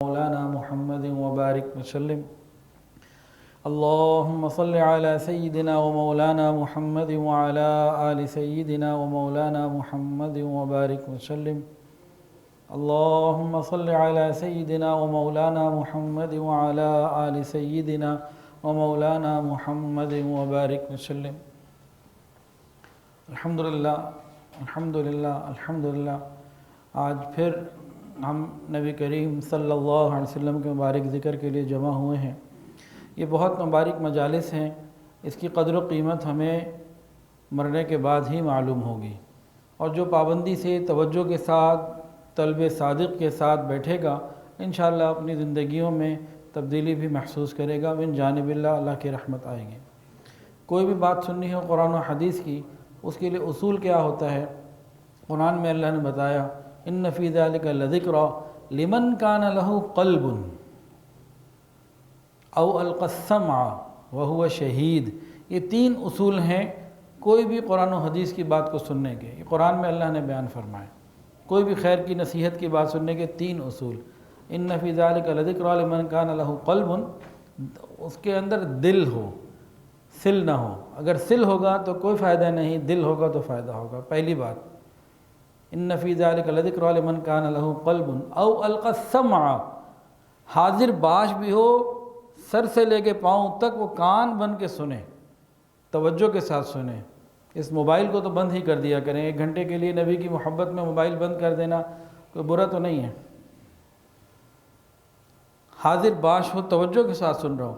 مولانا محمد وبارک وسلم اللهم صل على سيدنا ومولانا محمد وعلى آل سيدنا ومولانا محمد وبارك وسلم اللهم صل على سيدنا ومولانا محمد وعلى آل سيدنا ومولانا محمد وبارك وسلم الحمدللہ الحمدللہ الحمدللہ۔ آج پھر ہم نبی کریم صلی اللہ علیہ وسلم کے مبارک ذکر کے لیے جمع ہوئے ہیں۔ یہ بہت مبارک مجالس ہیں، اس کی قدر و قیمت ہمیں مرنے کے بعد ہی معلوم ہوگی، اور جو پابندی سے توجہ کے ساتھ طلب صادق کے ساتھ بیٹھے گا انشاءاللہ اپنی زندگیوں میں تبدیلی بھی محسوس کرے گا، من جانب اللہ کی رحمت آئے گی۔ کوئی بھی بات سننی ہو قرآن و حدیث کی، اس کے لیے اصول کیا ہوتا ہے؟ قرآن میں اللہ نے بتایا ان فی ذلک لذکری لمن کان لہ قلب او القی السمع وہو شہید۔ یہ تین اصول ہیں کوئی بھی قرآن و حدیث کی بات کو سننے کے، یہ قرآن میں اللہ نے بیان فرمائے۔ کوئی بھی خیر کی نصیحت کی بات سننے کے تین اصول، ان فی ذلک لذکری لمن کان لہ قلب، اس کے اندر دل ہو، سل نہ ہو۔ اگر سل ہوگا تو کوئی فائدہ نہیں، دل ہوگا تو فائدہ ہوگا۔ پہلی بات ان فی ذلک لذکری لمن کان لہ قلب او القی السمع، حاضر باش بھی ہو، سر سے لے کے پاؤں تک وہ کان بن کے سنیں، توجہ کے ساتھ سنیں۔ اس موبائل کو تو بند ہی کر دیا کریں، 1 گھنٹے کے لیے نبی کی محبت میں موبائل بند کر دینا کوئی برا تو نہیں ہے۔ حاضر باش ہو، توجہ کے ساتھ سن رہا ہو۔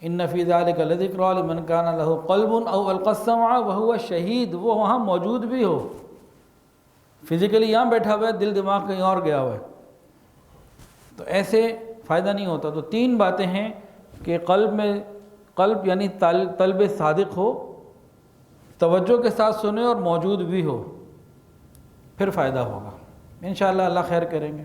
ان فی ذلک لذکری لمن کان لہ قلب او القی السمع وہو شہید، وہ وہاں موجود بھی ہو، فزیکلی یہاں بیٹھا ہوا ہے، دل دماغ کہیں اور گیا ہوا ہے، تو ایسے فائدہ نہیں ہوتا۔ تو 3 باتیں ہیں کہ قلب یعنی طلب صادق ہو، توجہ کے ساتھ سنے اور موجود بھی ہو، پھر فائدہ ہوگا انشاءاللہ، اللہ خیر کریں گے۔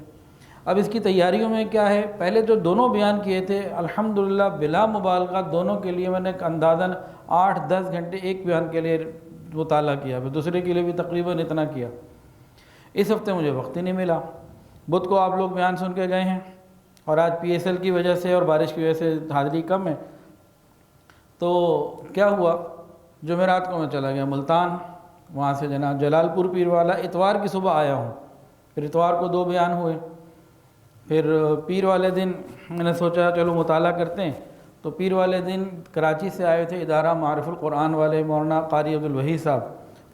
اب اس کی تیاریوں میں کیا ہے؟ پہلے جو دونوں بیان کیے تھے الحمدللہ بلا مبالغہ دونوں کے لیے میں نے اندازاً 8-10 گھنٹے ایک بیان کے لیے مطالعہ کیا، پھر دوسرے کے لیے بھی تقریباً اتنا کیا۔ اس ہفتے مجھے وقت ہی نہیں ملا۔ بدھ کو آپ لوگ بیان سن کے گئے ہیں، اور آج PSL کی وجہ سے اور بارش کی وجہ سے حاضری کم ہے۔ تو کیا ہوا، جمعرات کو میں چلا گیا ملتان، وہاں سے جناب جلال پور پیر والا اتوار کی صبح آیا ہوں، پھر اتوار کو 2 بیان ہوئے، پھر پیر والے دن میں نے سوچا چلو مطالعہ کرتے ہیں، تو پیر والے دن کراچی سے آئے تھے ادارہ معارف القرآن والے مولانا قاری عبدالوحید صاحب،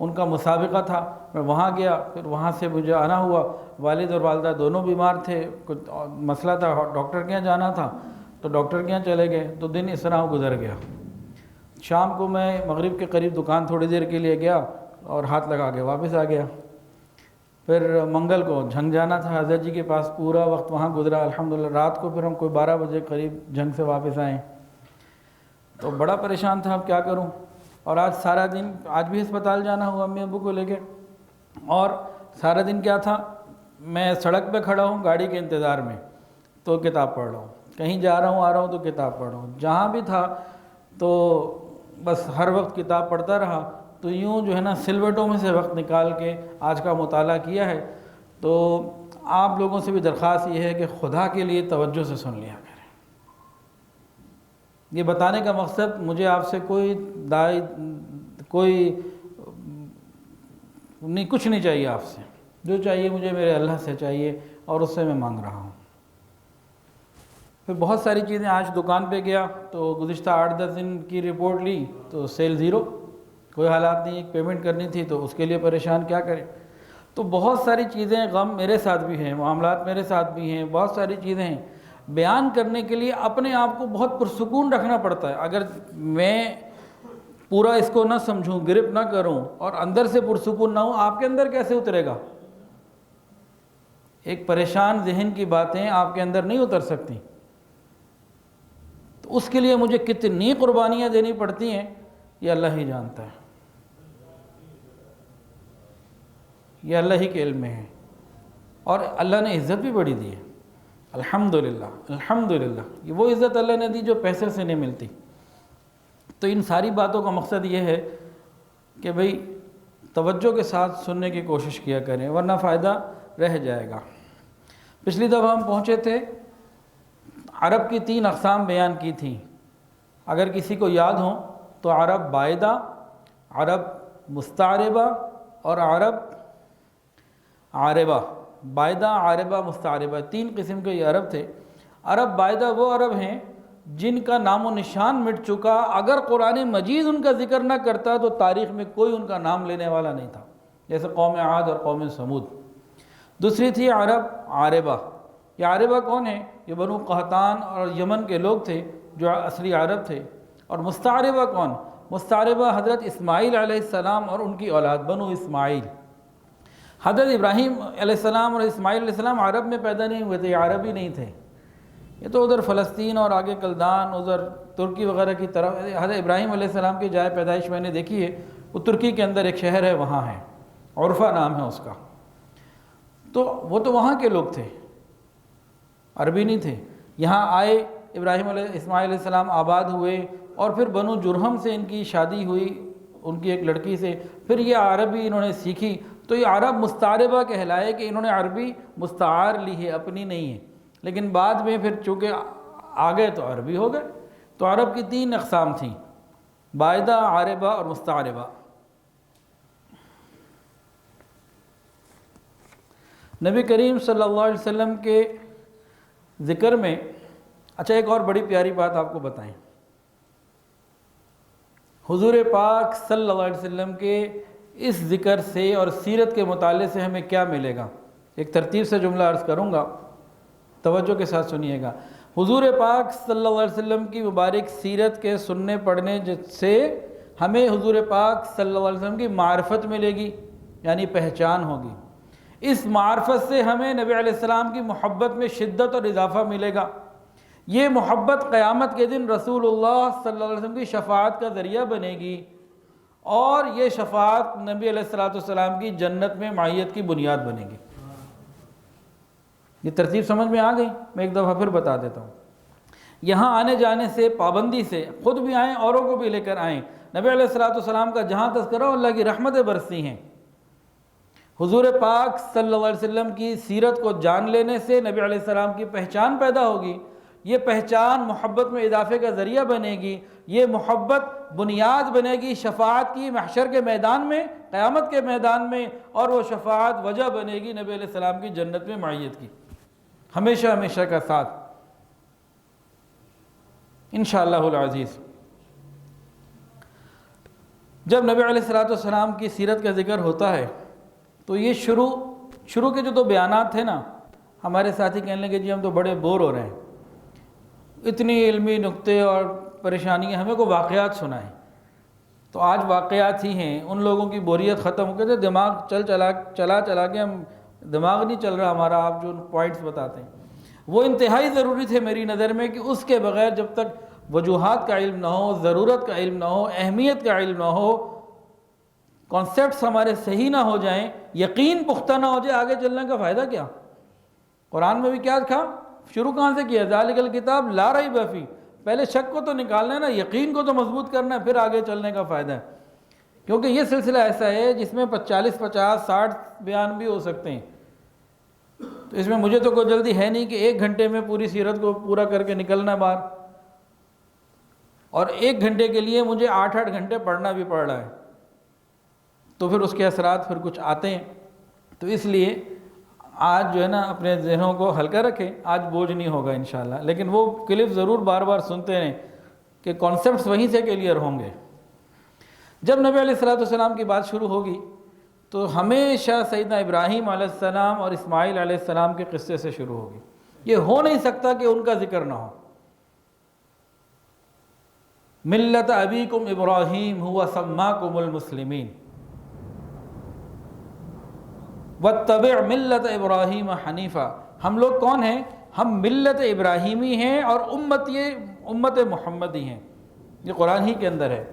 ان کا مسابقہ تھا، میں وہاں گیا، پھر وہاں سے مجھے آنا ہوا، والد اور والدہ دونوں بیمار تھے، کچھ مسئلہ تھا، ڈاکٹر کے یہاں جانا تھا، تو ڈاکٹر کے یہاں چلے گئے، تو دن اس طرح گزر گیا۔ شام کو میں مغرب کے قریب دکان تھوڑی دیر کے لیے گیا اور ہاتھ لگا کے واپس آ گیا۔ پھر منگل کو جھنگ جانا تھا حضرت جی کے پاس، پورا وقت وہاں گزرا الحمدللہ۔ رات کو پھر ہم کوئی 12 بجے قریب جھنگ سے واپس آئے، تو بڑا پریشان تھا اب کیا کروں۔ اور آج سارا دن، آج بھی ہسپتال جانا ہوا امی ابو کو لے کے، اور سارا دن کیا تھا، میں سڑک پہ کھڑا ہوں گاڑی کے انتظار میں تو کتاب پڑھ رہا ہوں، کہیں جا رہا ہوں آ رہا ہوں تو کتاب پڑھ رہا ہوں، جہاں بھی تھا تو بس ہر وقت کتاب پڑھتا رہا۔ تو یوں جو ہے نا سلوٹوں میں سے وقت نکال کے آج کا مطالعہ کیا ہے۔ تو آپ لوگوں سے بھی درخواست یہ ہے کہ خدا کے لیے توجہ سے سن لیا کریں۔ یہ بتانے کا مقصد مجھے آپ سے کوئی کچھ نہیں چاہیے، آپ سے جو چاہیے مجھے میرے اللہ سے چاہیے، اور اس سے میں مانگ رہا ہوں۔ پھر بہت ساری چیزیں، آج دکان پہ گیا تو گزشتہ 8-10 دن کی رپورٹ لی تو سیل 0، کوئی حالات نہیں، ایک پیمنٹ کرنی تھی تو اس کے لیے پریشان، کیا کریں۔ تو بہت ساری چیزیں، غم میرے ساتھ بھی ہیں، معاملات میرے ساتھ بھی ہیں، بہت ساری چیزیں ہیں۔ بیان کرنے کے لیے اپنے آپ کو بہت پرسکون رکھنا پڑتا ہے۔ اگر میں پورا اس کو نہ سمجھوں، گرپ نہ کروں اور اندر سے پرسکون نہ ہوں، آپ کے اندر کیسے اترے گا؟ ایک پریشان ذہن کی باتیں آپ کے اندر نہیں اتر سکتی۔ تو اس کے لیے مجھے کتنی قربانیاں دینی پڑتی ہیں یہ اللہ ہی جانتا ہے، یہ اللہ ہی کے علم میں ہے، اور اللہ نے عزت بھی بڑی دی ہے الحمدللہ الحمدللہ۔ یہ وہ عزت اللہ نے دی جو پیسے سے نہیں ملتی۔ تو ان ساری باتوں کا مقصد یہ ہے کہ بھئی توجہ کے ساتھ سننے کی کوشش کیا کریں، ورنہ فائدہ رہ جائے گا۔ پچھلی دفعہ ہم پہنچے تھے، عرب کی 3 اقسام بیان کی تھیں، اگر کسی کو یاد ہوں تو عرب بائدہ، عرب مستعربہ اور عرب عاربہ۔ بائدہ، عاربہ، مستعربہ، 3 قسم کے یہ عرب تھے۔ عرب بائدہ وہ عرب ہیں جن کا نام و نشان مٹ چکا، اگر قرآن مجید ان کا ذکر نہ کرتا تو تاریخ میں کوئی ان کا نام لینے والا نہیں تھا، جیسے قوم عاد اور قوم سمود۔ دوسری تھی عرب عاربہ۔ یہ عاربہ کون ہیں؟ یہ بنو قحطان اور یمن کے لوگ تھے جو اصلی عرب تھے۔ اور مستعربہ کون؟ مستعربہ حضرت اسماعیل علیہ السلام اور ان کی اولاد بنو اسماعیل۔ حضرت ابراہیم علیہ السلام اور اسماعیل علیہ السلام عرب میں پیدا نہیں ہوئے تھے، یہ عربی نہیں تھے، یہ تو ادھر فلسطین اور آگے کلدان، ادھر ترکی وغیرہ کی طرف۔ حضرت ابراہیم علیہ السلام کی جائے پیدائش میں نے دیکھی ہے، وہ ترکی کے اندر ایک شہر ہے، وہاں ہے، عرفہ نام ہے اس کا۔ تو وہ تو وہاں کے لوگ تھے، عربی نہیں تھے۔ یہاں آئے، اسماعیل علیہ السلام آباد ہوئے، اور پھر بنو جرہم سے ان کی شادی ہوئی، ان کی ایک لڑکی سے، پھر یہ عربی انہوں نے سیکھی، تو یہ عرب مستعربہ کہلائے کہ انہوں نے عربی مستعار لی ہے، اپنی نہیں ہے۔ لیکن بعد میں پھر چونکہ آگئے تو عربی ہو گئے۔ تو عرب کی 3 اقسام تھیں، بائدہ، عاربہ اور مستعربہ۔ نبی کریم صلی اللہ علیہ وسلم کے ذکر میں، اچھا ایک اور بڑی پیاری بات آپ کو بتائیں، حضور پاک صلی اللہ علیہ وسلم کے اس ذکر سے اور سیرت کے مطالعے سے ہمیں کیا ملے گا؟ ایک ترتیب سے جملہ عرض کروں گا، توجہ کے ساتھ سنیے گا۔ حضور پاک صلی اللہ علیہ وسلم کی مبارک سیرت کے سننے پڑھنے سے ہمیں حضور پاک صلی اللہ علیہ وسلم کی معرفت ملے گی، یعنی پہچان ہوگی۔ اس معرفت سے ہمیں نبی علیہ السلام کی محبت میں شدت اور اضافہ ملے گا۔ یہ محبت قیامت کے دن رسول اللہ صلی اللہ علیہ وسلم کی شفاعت کا ذریعہ بنے گی، اور یہ شفاعت نبی علیہ السلام کی جنت میں معیت کی بنیاد بنے گی۔ یہ ترتیب سمجھ میں آ گئی؟ میں ایک دفعہ پھر بتا دیتا ہوں۔ یہاں آنے جانے سے، پابندی سے، خود بھی آئیں اوروں کو بھی لے کر آئیں۔ نبی علیہ السلام کا جہاں تذکرہ ہو، اللہ کی رحمتیں برستی ہیں۔ حضور پاک صلی اللہ علیہ وسلم کی سیرت کو جان لینے سے نبی علیہ السلام کی پہچان پیدا ہوگی۔ یہ پہچان محبت میں اضافے کا ذریعہ بنے گی، یہ محبت بنیاد بنے گی شفاعت کی، محشر کے میدان میں، قیامت کے میدان میں، اور وہ شفاعت وجہ بنے گی نبی علیہ السلام کی جنت میں معیت کی، ہمیشہ ہمیشہ کا ساتھ، انشاءاللہ العزیز۔ جب نبی علیہ السلام کی سیرت کا ذکر ہوتا ہے تو یہ شروع کے جو 2 بیانات تھے نا، ہمارے ساتھی کہنے لگے جی ہم تو بڑے بور ہو رہے ہیں، اتنی علمی نکتے اور پریشانیاں، ہمیں کو واقعات سنائیں۔ تو آج واقعات ہی ہیں، ان لوگوں کی بوریت ختم ہو گئی تھے، دماغ چلا کے ہم دماغ نہیں چل رہا ہمارا، آپ جو پوائنٹس بتاتے ہیں وہ انتہائی ضروری تھے میری نظر میں، کہ اس کے بغیر جب تک وجوہات کا علم نہ ہو، ضرورت کا علم نہ ہو، اہمیت کا علم نہ ہو، کانسیپٹس ہمارے صحیح نہ ہو جائیں، یقین پختہ نہ ہو جائے، آگے چلنے کا فائدہ کیا؟ قرآن میں بھی کیا تھا؟ شروع کہاں سے کیا؟ ذالک الکتاب لا ریب فیہ، پہلے شک کو تو نکالنا ہے نا، یقین کو تو مضبوط کرنا ہے، پھر آگے چلنے کا فائدہ ہے۔ کیونکہ یہ سلسلہ ایسا ہے جس میں 40 50 60 بیان بھی ہو سکتے ہیں، تو اس میں مجھے تو کوئی جلدی ہے نہیں کہ 1 گھنٹے میں پوری سیرت کو پورا کر کے نکلنا باہر، اور 1 گھنٹے کے لیے مجھے 8 گھنٹے پڑھنا بھی پڑ رہا ہے، تو پھر اس کے اثرات پھر کچھ آتے ہیں۔ تو اس لیے آج جو ہے نا اپنے ذہنوں کو ہلکا رکھیں، آج بوجھ نہیں ہوگا انشاءاللہ، لیکن وہ کلپ ضرور بار بار سنتے رہیں کہ کانسیپٹس وہیں سے کلیئر ہوں گے۔ جب نبی علیہ السلام کی بات شروع ہوگی تو ہمیشہ سیدنا ابراہیم علیہ السلام اور اسماعیل علیہ السلام کے قصے سے شروع ہوگی، یہ ہو نہیں سکتا کہ ان کا ذکر نہ ہو۔ ملت ابیکم ابراہیم ہوا سماکم المسلمین واتبع ملت ابراہیم حنیفہ۔ ہم لوگ کون ہیں؟ ہم ملت ابراہیمی ہیں اور امت محمدی ہیں، یہ قرآن ہی کے اندر ہے۔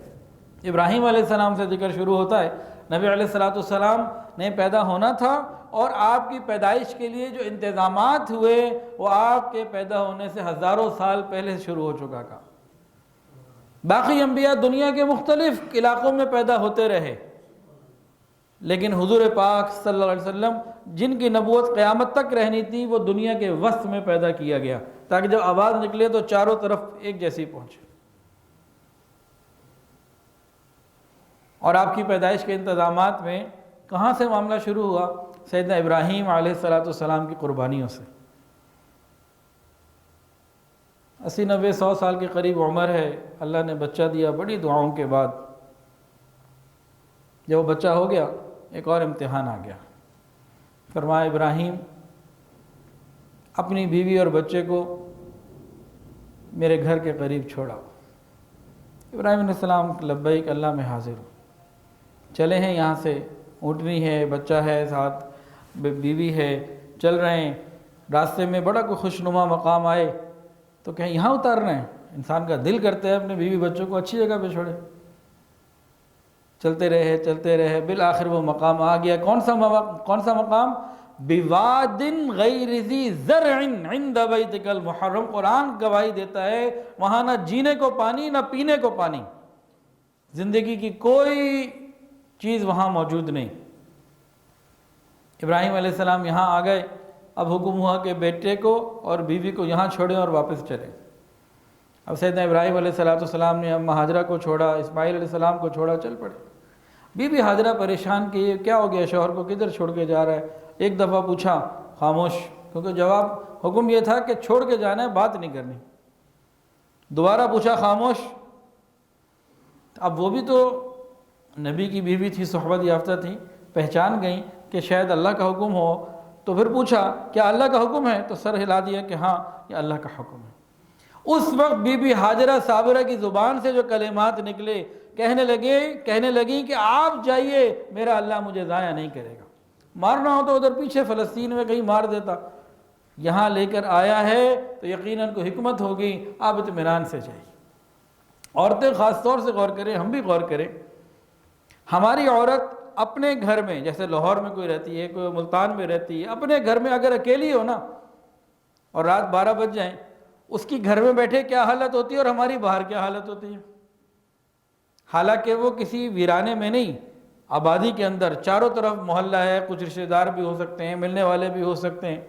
ابراہیم علیہ السلام سے ذکر شروع ہوتا ہے، نبی علیہ السلام نے پیدا ہونا تھا، اور آپ کی پیدائش کے لیے جو انتظامات ہوئے وہ آپ کے پیدا ہونے سے ہزاروں سال پہلے شروع ہو چکا تھا۔ باقی انبیاء دنیا کے مختلف علاقوں میں پیدا ہوتے رہے، لیکن حضور پاک صلی اللہ علیہ وسلم جن کی نبوت قیامت تک رہنی تھی وہ دنیا کے وسط میں پیدا کیا گیا تاکہ جب آواز نکلے تو چاروں طرف ایک جیسی پہنچے۔ اور آپ کی پیدائش کے انتظامات میں کہاں سے معاملہ شروع ہوا؟ سیدنا ابراہیم علیہ السلام کی قربانیوں سے۔ 80-90-100 سال کے قریب عمر ہے، اللہ نے بچہ دیا بڑی دعاؤں کے بعد۔ جب وہ بچہ ہو گیا ایک اور امتحان آ گیا۔ فرمایا ابراہیم اپنی بیوی اور بچے کو میرے گھر کے قریب چھوڑا۔ ابراہیم علیہ السلام لبیک اللہ میں حاضر ہوں، چلے ہیں یہاں سے، اونٹنی ہے، بچہ ہے ساتھ، بیوی ہے، چل رہے ہیں، راستے میں بڑا کوئی خوشنما مقام آئے تو کہیں یہاں اتارنا ہے؟ انسان کا دل کرتا ہے اپنے بیوی بچوں کو اچھی جگہ پہ چھوڑے۔ چلتے رہے، بالآخر وہ مقام آ گیا۔ کون سا مقام؟ بواد غیر ذی زرع عند بیتک المحرم۔ قرآن گواہی دیتا ہے وہاں نہ جینے کو پانی نہ پینے کو پانی، زندگی کی کوئی چیز وہاں موجود نہیں۔ ابراہیم علیہ السلام یہاں آ گئے، اب حکم ہوا کہ بیٹے کو اور بیوی کو یہاں چھوڑیں اور واپس چلیں۔ اب سیدنا ابراہیم علیہ السلام نے اماں ہاجرہ کو چھوڑا، اسماعیل علیہ السلام کو چھوڑا، چل پڑے۔ بی ہاجرہ پریشان کی، کیا ہو گیا شوہر کو، کدھر چھوڑ کے جا رہا ہے؟ ایک دفعہ پوچھا، خاموش، کیونکہ جواب حکم یہ تھا کہ چھوڑ کے جانا ہے، بات نہیں کرنی۔ دوبارہ پوچھا، خاموش۔ اب وہ بھی تو نبی کی بیوی تھی، صحبت یافتہ تھی، پہچان گئیں کہ شاید اللہ کا حکم ہو، تو پھر پوچھا کیا اللہ کا حکم ہے؟ تو سر ہلا دیا کہ ہاں یہ اللہ کا حکم ہے۔ اس وقت بی ہاجرہ صابرہ کی زبان سے جو کلمات نکلے، کہنے لگیں کہ آپ جائیے، میرا اللہ مجھے ضائع نہیں کرے گا، مارنا ہو تو ادھر پیچھے فلسطین میں کہیں مار دیتا، یہاں لے کر آیا ہے تو یقیناً کو حکمت ہوگی، آپ اطمینان سے جائیے۔ عورتیں خاص طور سے غور کریں، ہم بھی غور کریں، ہماری عورت اپنے گھر میں، جیسے لاہور میں کوئی رہتی ہے، کوئی ملتان میں رہتی ہے، اپنے گھر میں اگر اکیلی ہو نا اور رات 12 بج جائیں، اس کی گھر میں بیٹھے کیا حالت ہوتی ہے اور ہماری باہر کیا حالت ہوتی ہے؟ حالانکہ وہ کسی ویرانے میں نہیں، آبادی کے اندر چاروں طرف محلہ ہے، کچھ رشتہ دار بھی ہو سکتے ہیں، ملنے والے بھی ہو سکتے ہیں،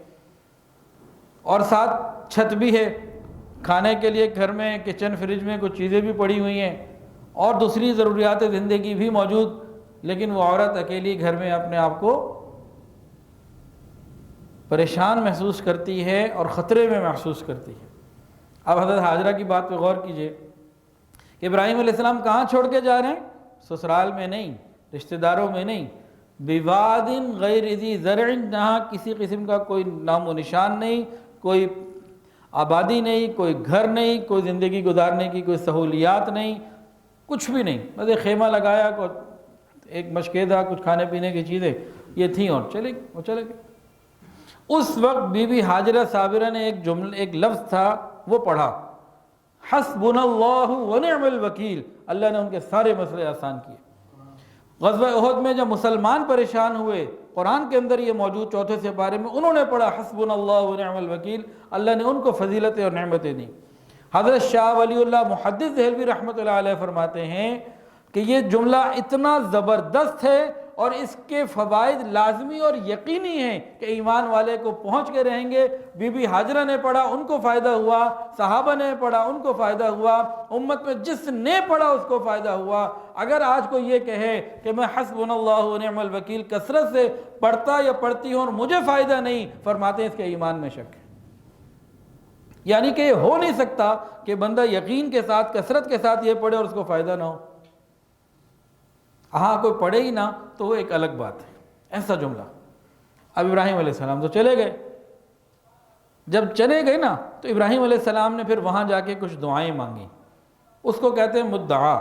اور ساتھ چھت بھی ہے، کھانے کے لیے گھر میں کچن فریج میں کچھ چیزیں بھی پڑی ہوئی ہیں، اور دوسری ضروریات زندگی بھی موجود، لیکن وہ عورت اکیلی گھر میں اپنے آپ کو پریشان محسوس کرتی ہے اور خطرے میں محسوس کرتی ہے۔ اب حضرت ہاجرہ کی بات پہ غور کیجئے کہ ابراہیم علیہ السلام کہاں چھوڑ کے جا رہے ہیں؟ سسرال میں نہیں، رشتہ داروں میں نہیں، بواد غیر ذی زرع، جہاں کسی قسم کا کوئی نام و نشان نہیں، کوئی آبادی نہیں، کوئی گھر نہیں، کوئی زندگی گزارنے کی کوئی سہولیات نہیں، کچھ بھی نہیں، بس ایک خیمہ لگایا، ایک مشکیدہ، کچھ کھانے پینے کی چیزیں یہ تھیں، اور چلے گئے۔ اس وقت بی بی ہاجرہ صابرہ نے ایک لفظ تھا وہ پڑھا، حسبنا اللہ ونعم الوکیل۔ اللہ نے ان کے سارے مسئلے آسان کیے۔ غزوہ احد میں جب مسلمان پریشان ہوئے، قرآن کے اندر یہ موجود 4 سپارے میں انہوں نے پڑھا حسبنا اللہ ونعم الوکیل، اللہ نے ان کو فضیلتیں اور نعمتیں دیں۔ حضرت شاہ ولی اللہ محدث دہلوی رحمۃ اللہ علیہ فرماتے ہیں کہ یہ جملہ اتنا زبردست ہے اور اس کے فوائد لازمی اور یقینی ہیں کہ ایمان والے کو پہنچ کے رہیں گے۔ بی بی ہاجرہ نے پڑھا، ان کو فائدہ ہوا، صحابہ نے پڑھا، ان کو فائدہ ہوا، امت میں جس نے پڑھا اس کو فائدہ ہوا۔ اگر آج کوئی یہ کہے کہ میں حسبنا اللہ ونعم الوکیل کثرت سے پڑھتا یا پڑھتی ہوں اور مجھے فائدہ نہیں، فرماتے ہیں اس کے ایمان میں شک ہے۔ یعنی کہ یہ ہو نہیں سکتا کہ بندہ یقین کے ساتھ، کثرت کے ساتھ یہ پڑھے اور اس کو فائدہ نہ ہو۔ ہاں کوئی پڑھے ہی نہ تو وہ ایک الگ بات ہے، ایسا جملہ۔ اب ابراہیم علیہ السلام تو چلے گئے، جب چلے گئے نا تو ابراہیم علیہ السلام نے پھر وہاں جا کے کچھ دعائیں مانگی، اس کو کہتے ہیں مدعا۔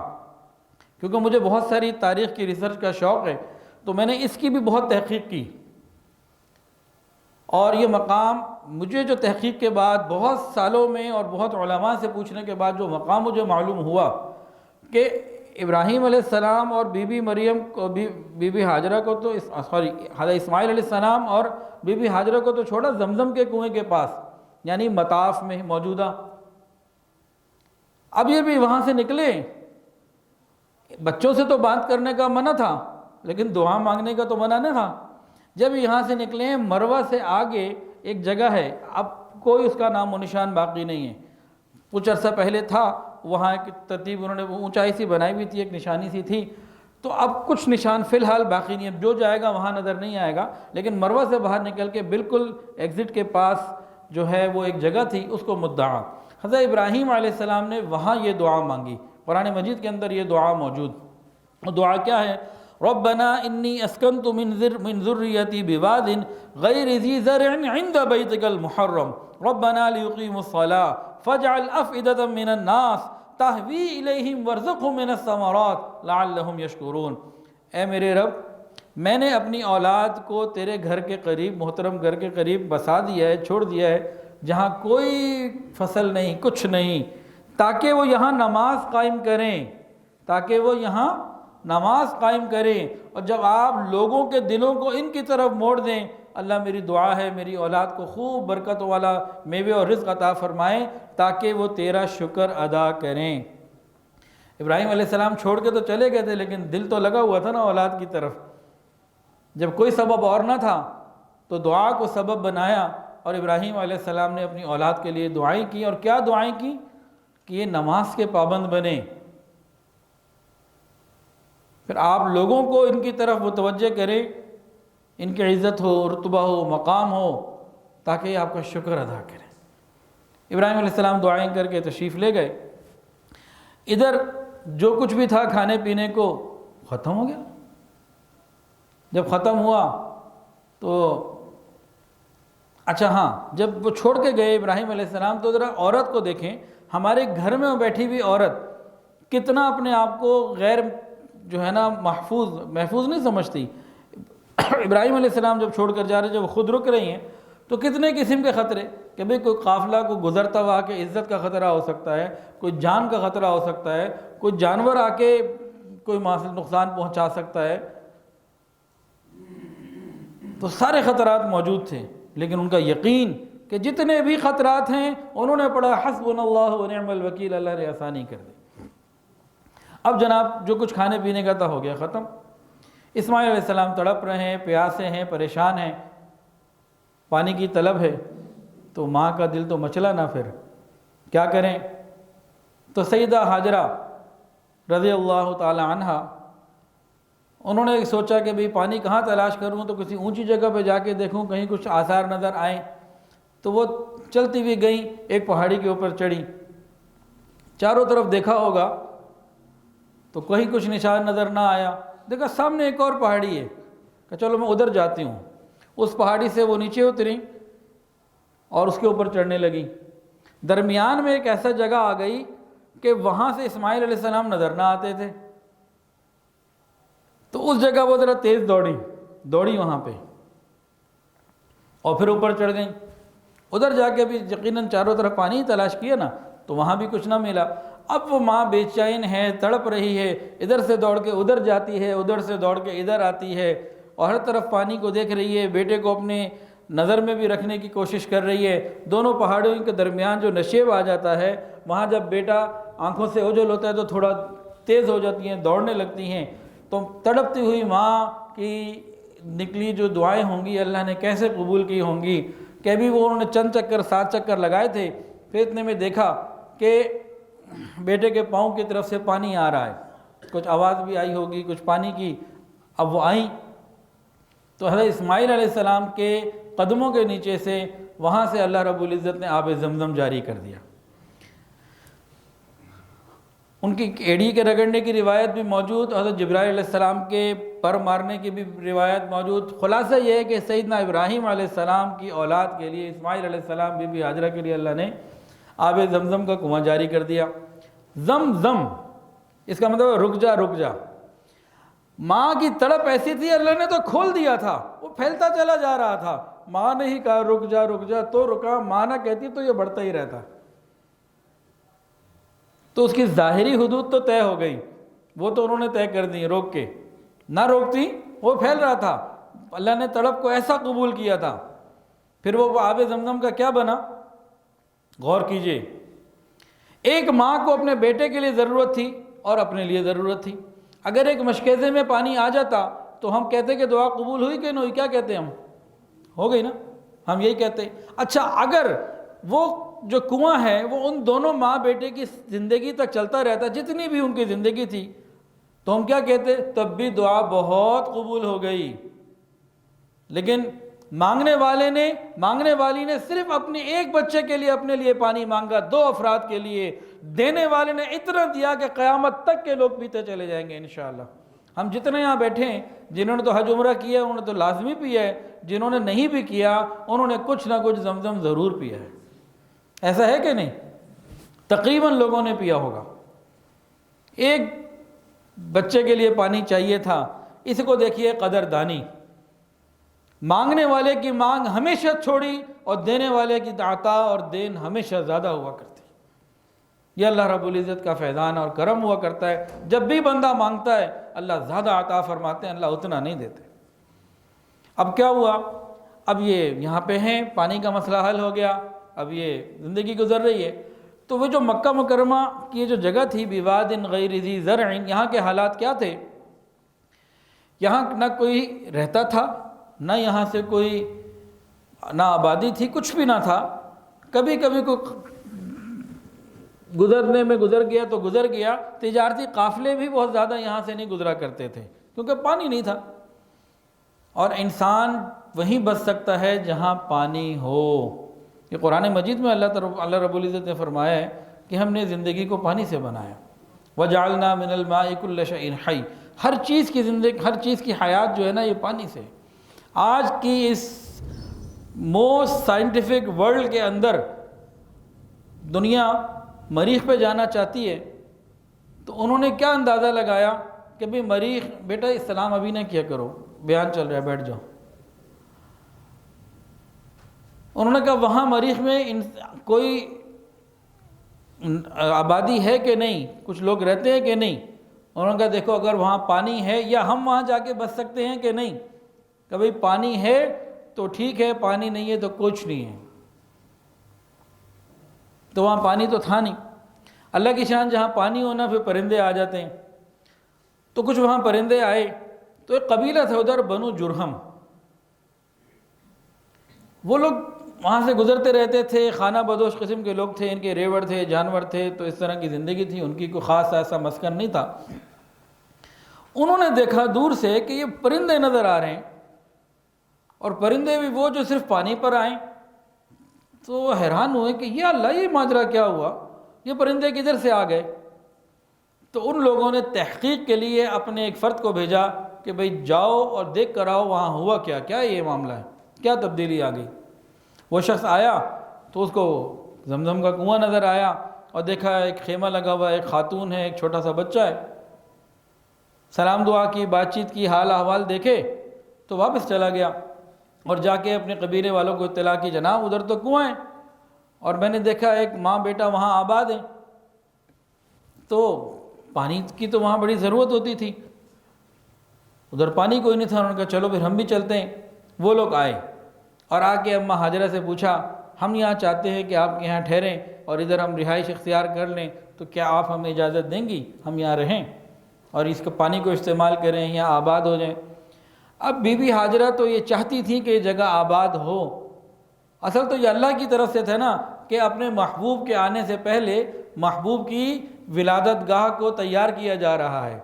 کیونکہ مجھے بہت ساری تاریخ کی ریسرچ کا شوق ہے تو میں نے اس کی بھی بہت تحقیق کی، اور یہ مقام مجھے جو تحقیق کے بعد بہت سالوں میں اور بہت علماء سے پوچھنے کے بعد جو مقام مجھے معلوم ہوا کہ ابراہیم علیہ السلام اور بی بی مریم کو، بی بی ہاجرہ کو تو حضرت اسماعیل علیہ السلام اور بی بی ہاجرہ کو تو چھوڑا، زمزم کے کنویں کے پاس یعنی مطاف میں موجودہ۔ اب یہ بھی وہاں سے نکلے، بچوں سے تو بات کرنے کا منع تھا، لیکن دعا مانگنے کا تو منع نہ تھا۔ جب یہاں سے نکلے ہیں مروہ سے آگے ایک جگہ ہے، اب کوئی اس کا نام و نشان باقی نہیں ہے، کچھ عرصہ پہلے تھا وہاں ایک ترتیب انہوں نے اونچائی سی بنائی ہوئی تھی، ایک نشانی سی تھی، تو اب کچھ نشان فی الحال باقی نہیں ہے، جو جائے گا وہاں نظر نہیں آئے گا، لیکن مروہ سے باہر نکل کے بالکل ایگزٹ کے پاس جو ہے وہ ایک جگہ تھی، اس کو مدعا، حضرت ابراہیم علیہ السلام نے وہاں یہ دعا مانگی۔ قرآن مجید کے اندر یہ دعا موجود، وہ دعا کیا ہے؟ ربنا انی اسکنت من ذریتی بواد غیر ذی زرع عند بیتک المحرم ربنا لیقیموا الصلاة فاجعل افئدة من الناس تہوی الیہم وارزقہم من الثمرات لعلہم یشکرون۔ اے میرے رب، میں نے اپنی اولاد کو تیرے گھر کے قریب، محترم گھر کے قریب بسا دیا ہے، چھوڑ دیا ہے، جہاں کوئی فصل نہیں، کچھ نہیں، تاکہ وہ یہاں نماز قائم کریں، تاکہ وہ یہاں نماز قائم کریں، اور جب آپ لوگوں کے دلوں کو ان کی طرف موڑ دیں، اللہ میری دعا ہے میری اولاد کو خوب برکت والا میوے اور رزق عطا فرمائیں تاکہ وہ تیرا شکر ادا کریں۔ ابراہیم علیہ السلام چھوڑ کے تو چلے گئے تھے، لیکن دل تو لگا ہوا تھا نا اولاد کی طرف۔ جب کوئی سبب اور نہ تھا تو دعا کو سبب بنایا، اور ابراہیم علیہ السلام نے اپنی اولاد کے لیے دعائیں کی، اور کیا دعائیں کی کہ یہ نماز کے پابند بنیں، پھر آپ لوگوں کو ان کی طرف متوجہ کریں، ان کی عزت ہو، رتبہ ہو، مقام ہو، تاکہ یہ آپ کا شکر ادا کریں۔ ابراہیم علیہ السلام دعائیں کر کے تشریف لے گئے، ادھر جو کچھ بھی تھا کھانے پینے کو ختم ہو گیا۔ جب ختم ہوا تو اچھا ہاں، جب وہ چھوڑ کے گئے ابراہیم علیہ السلام تو ذرا عورت کو دیکھیں، ہمارے گھر میں بیٹھی ہوئی عورت کتنا اپنے آپ کو غیر جو ہے نا محفوظ نہیں سمجھتی۔ ابراہیم علیہ السلام جب چھوڑ کر جا رہے، جب خود رک رہی ہیں تو کتنے قسم کے خطرے کہ بھئی کوئی قافلہ کو گزرتا ہوا کہ عزت کا خطرہ ہو سکتا ہے، کوئی جان کا خطرہ ہو سکتا ہے، کوئی جانور آ کے کوئی نقصان پہنچا سکتا ہے، تو سارے خطرات موجود تھے، لیکن ان کا یقین کہ جتنے بھی خطرات ہیں انہوں نے پڑھا حسبنا اللہ ونعم الوکیل، اللہ نے آسانی کر دی۔ اب جناب جو کچھ کھانے پینے کا تھا ہو گیا ختم۔ اسماعیل علیہ السلام تڑپ رہے ہیں، پیاسے ہیں، پریشان ہیں، پانی کی طلب ہے، تو ماں کا دل تو مچلا نہ، پھر کیا کریں؟ تو سیدہ ہاجرہ رضی اللہ تعالی عنہا، انہوں نے سوچا کہ بھئی پانی کہاں تلاش کروں، تو کسی اونچی جگہ پہ جا کے دیکھوں کہیں کچھ آثار نظر آئیں، تو وہ چلتی ہوئی گئیں، ایک پہاڑی کے اوپر چڑھی، چاروں طرف دیکھا ہوگا تو کہیں کچھ نشان نظر نہ آیا، دیکھا سامنے ایک اور پہاڑی ہے، کہ چلو میں ادھر جاتی ہوں۔ اس پہاڑی سے وہ نیچے اتری اور اس کے اوپر چڑھنے لگی، درمیان میں ایک ایسا جگہ آ گئی کہ وہاں سے اسماعیل علیہ السلام نظر نہ آتے تھے، تو اس جگہ وہ ذرا تیز دوڑی وہاں پہ، اور پھر اوپر چڑھ گئیں۔ ادھر جا کے بھی یقیناً چاروں طرف پانی تلاش کیا نا، تو وہاں بھی کچھ نہ ملا۔ اب وہ ماں بے چین ہے، تڑپ رہی ہے، ادھر سے دوڑ کے ادھر جاتی ہے، ادھر سے دوڑ کے ادھر آتی ہے، اور ہر طرف پانی کو دیکھ رہی ہے، بیٹے کو اپنے نظر میں بھی رکھنے کی کوشش کر رہی ہے۔ دونوں پہاڑیوں کے درمیان جو نشیب آ جاتا ہے، وہاں جب بیٹا آنکھوں سے اوجھل ہوتا ہے تو تھوڑا تیز ہو جاتی ہیں، دوڑنے لگتی ہیں، تو تڑپتی ہوئی ماں کی نکلی جو دعائیں ہوں گی اللہ نے کیسے قبول کی ہوں گی، کہ ابھی وہ انہوں نے چند چکر 7 چکر لگائے تھے، پھر اتنے میں دیکھا کہ بیٹے کے پاؤں کی طرف سے پانی آ رہا ہے، کچھ آواز بھی آئی ہوگی کچھ پانی کی۔ اب وہ آئیں تو حضرت اسماعیل علیہ السلام کے قدموں کے نیچے سے وہاں سے اللہ رب العزت نے آب زمزم جاری کر دیا۔ ان کی ایڑی کے رگڑنے کی روایت بھی موجود، حضرت جبرائیل علیہ السلام کے پر مارنے کی بھی روایت موجود۔ خلاصہ یہ ہے کہ سیدنا ابراہیم علیہ السلام کی اولاد کے لیے، اسماعیل علیہ السلام بی بی ہاجرہ کے لیے اللہ نے آب زمزم کا کنواں جاری کر دیا۔ زمزم اس کا مطلب رک جا۔ ماں کی تڑپ ایسی تھی، اللہ نے تو کھول دیا تھا، وہ پھیلتا چلا جا رہا تھا، ماں نے ہی کہا رک جا تو رکا، ماں نہ کہتی تو یہ بڑھتا ہی رہتا، تو اس کی ظاہری حدود تو طے ہو گئی، وہ تو انہوں نے طے کر دی روک کے، نہ روکتی وہ پھیل رہا تھا، اللہ نے تڑپ کو ایسا قبول کیا تھا۔ پھر وہ آب زمزم کا کیا بنا، غور کیجئے۔ ایک ماں کو اپنے بیٹے کے لیے ضرورت تھی اور اپنے لیے ضرورت تھی۔ اگر ایک مشکیزے میں پانی آ جاتا تو ہم کہتے کہ دعا قبول ہوئی کہ نہیں ہوئی؟ کیا کہتے ہیں ہم؟ ہو گئی نا، ہم یہی کہتے ہیں۔ اچھا اگر وہ جو کنواں ہے وہ ان دونوں ماں بیٹے کی زندگی تک چلتا رہتا، جتنی بھی ان کی زندگی تھی، تو ہم کیا کہتے؟ تب بھی دعا بہت قبول ہو گئی۔ لیکن مانگنے والی نے صرف اپنے ایک بچے کے لیے اپنے لیے پانی مانگا، 2 افراد کے لیے، دینے والے نے اتنا دیا کہ قیامت تک کے لوگ پیتے چلے جائیں گے انشاءاللہ۔ ہم جتنے یہاں بیٹھے ہیں، جنہوں نے تو حج عمرہ کیا ہے انہوں نے تو لازمی پیا ہے، جنہوں نے نہیں بھی کیا انہوں نے کچھ نہ کچھ زمزم ضرور پیا ہے، ایسا ہے کہ نہیں؟ تقریباً لوگوں نے پیا ہوگا۔ ایک بچے کے لیے پانی چاہیے تھا، اس کو دیکھیے قدردانی، مانگنے والے کی مانگ ہمیشہ چھوڑی اور دینے والے کی عطا اور دین ہمیشہ زیادہ ہوا کرتی۔ یہ اللہ رب العزت کا فیضان اور کرم ہوا کرتا ہے، جب بھی بندہ مانگتا ہے اللہ زیادہ عطا فرماتے ہیں، اللہ اتنا نہیں دیتے۔ اب کیا ہوا؟ اب یہ یہاں پہ ہیں، پانی کا مسئلہ حل ہو گیا، اب یہ زندگی گزر رہی ہے۔ تو وہ جو مکہ مکرمہ کی جو جگہ تھی بواد غیر ذی زرع، یہاں کے حالات کیا تھے؟ یہاں نہ کوئی رہتا تھا، نہ یہاں سے کوئی نہ آبادی تھی، کچھ بھی نہ تھا۔ کبھی کبھی کوئی گزرنے میں گزر گیا تو گزر گیا، تجارتی قافلے بھی بہت زیادہ یہاں سے نہیں گزرا کرتے تھے کیونکہ پانی نہیں تھا۔ اور انسان وہیں بچ سکتا ہے جہاں پانی ہو۔ یہ قرآن مجید میں اللہ رب العزت نے فرمایا ہے کہ ہم نے زندگی کو پانی سے بنایا۔ وَجَعَلْنَا مِنَ الْمَاءِ كُلَّ شَيْءٍ حَيٍّ، ہر چیز کی زندگی، ہر چیز کی حیات جو ہے نا یہ پانی سے۔ آج کی اس موسٹ سائنٹیفک ورلڈ کے اندر دنیا مریخ پہ جانا چاہتی ہے، تو انہوں نے کیا اندازہ لگایا کہ بھئی مریخ، بیٹا سلام ابھی نہ کیا کرو، بیان چل رہا ہے، بیٹھ جاؤ۔ انہوں نے کہا وہاں مریخ میں کوئی آبادی ہے کہ نہیں، کچھ لوگ رہتے ہیں کہ نہیں؟ انہوں نے کہا دیکھو اگر وہاں پانی ہے یا ہم وہاں جا کے بچ سکتے ہیں کہ نہیں؟ کہ بھئی پانی ہے تو ٹھیک ہے، پانی نہیں ہے تو کچھ نہیں ہے۔ تو وہاں پانی تو تھا نہیں۔ اللہ کی شان، جہاں پانی ہونا پھر پرندے آ جاتے ہیں۔ تو کچھ وہاں پرندے آئے، تو ایک قبیلہ تھا ادھر بنو جرہم، وہ لوگ وہاں سے گزرتے رہتے تھے، خانہ بدوش قسم کے لوگ تھے، ان کے ریوڑ تھے، جانور تھے، تو اس طرح کی زندگی تھی ان کی، کوئی خاص ایسا مسکن نہیں تھا۔ انہوں نے دیکھا دور سے کہ یہ پرندے نظر آ رہے ہیں، اور پرندے بھی وہ جو صرف پانی پر آئیں، تو حیران ہوئے کہ یا اللہ یہ ماجرا کیا ہوا، یہ پرندے کدھر سے آ گئے؟ تو ان لوگوں نے تحقیق کے لیے اپنے ایک فرد کو بھیجا کہ بھئی جاؤ اور دیکھ کر آؤ وہاں ہوا کیا، کیا یہ معاملہ ہے، کیا تبدیلی آ گئی۔ وہ شخص آیا تو اس کو زمزم کا کنواں نظر آیا، اور دیکھا ایک خیمہ لگا ہوا ہے، ایک خاتون ہے، ایک چھوٹا سا بچہ ہے۔ سلام دعا کی، بات چیت کی، حال احوال دیکھے تو واپس چلا گیا، اور جا کے اپنے قبیلے والوں کو اطلاع کی، جناب ادھر تو کنواں ہے، اور میں نے دیکھا ایک ماں بیٹا وہاں آباد ہیں، تو پانی کی تو وہاں بڑی ضرورت ہوتی تھی، ادھر پانی کوئی نہیں تھا۔ انہوں نے کہا چلو پھر ہم بھی چلتے ہیں۔ وہ لوگ آئے اور آ کے اماں ہاجرہ سے پوچھا ہم یہاں چاہتے ہیں کہ آپ یہاں ٹھہریں اور ادھر ہم رہائش اختیار کر لیں، تو کیا آپ ہمیں اجازت دیں گی ہم یہاں رہیں اور اس کا پانی کو استعمال کریں، یہاں آباد ہو جائیں؟ اب بی بی ہاجرہ تو یہ چاہتی تھی کہ یہ جگہ آباد ہو، اصل تو یہ اللہ کی طرف سے تھا نا کہ اپنے محبوب کے آنے سے پہلے محبوب کی ولادت گاہ کو تیار کیا جا رہا ہے،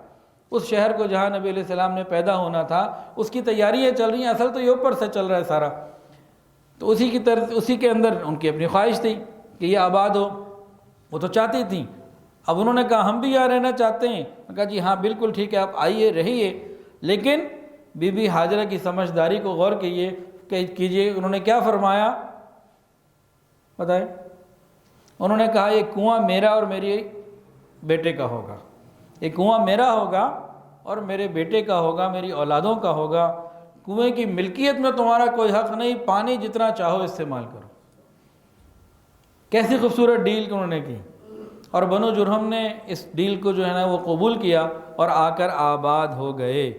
اس شہر کو جہاں نبی علیہ السلام نے پیدا ہونا تھا اس کی تیاریاں چل رہی ہیں، اصل تو یہ اوپر سے چل رہا ہے سارا۔ تو اسی کے اندر ان کی اپنی خواہش تھی کہ یہ آباد ہو، وہ تو چاہتی تھیں۔ اب انہوں نے کہا ہم بھی یہاں رہنا چاہتے ہیں، کہا جی ہاں بالکل ٹھیک ہے، آپ آئیے رہیے، لیکن بی بی ہاجرہ کی سمجھداری کو غور کیجئے۔ انہوں نے کیا فرمایا بتائیں؟ انہوں نے کہا یہ کنواں میرا اور میرے بیٹے کا ہوگا، یہ کنواں میرا ہوگا اور میرے بیٹے کا ہوگا، میری اولادوں کا ہوگا، کنویں کی ملکیت میں تمہارا کوئی حق نہیں، پانی جتنا چاہو استعمال کرو۔ کیسی خوبصورت ڈیل انہوں نے کی، اور بنو جرہم نے اس ڈیل کو جو ہے نا وہ قبول کیا اور آ کر آباد ہو گئے۔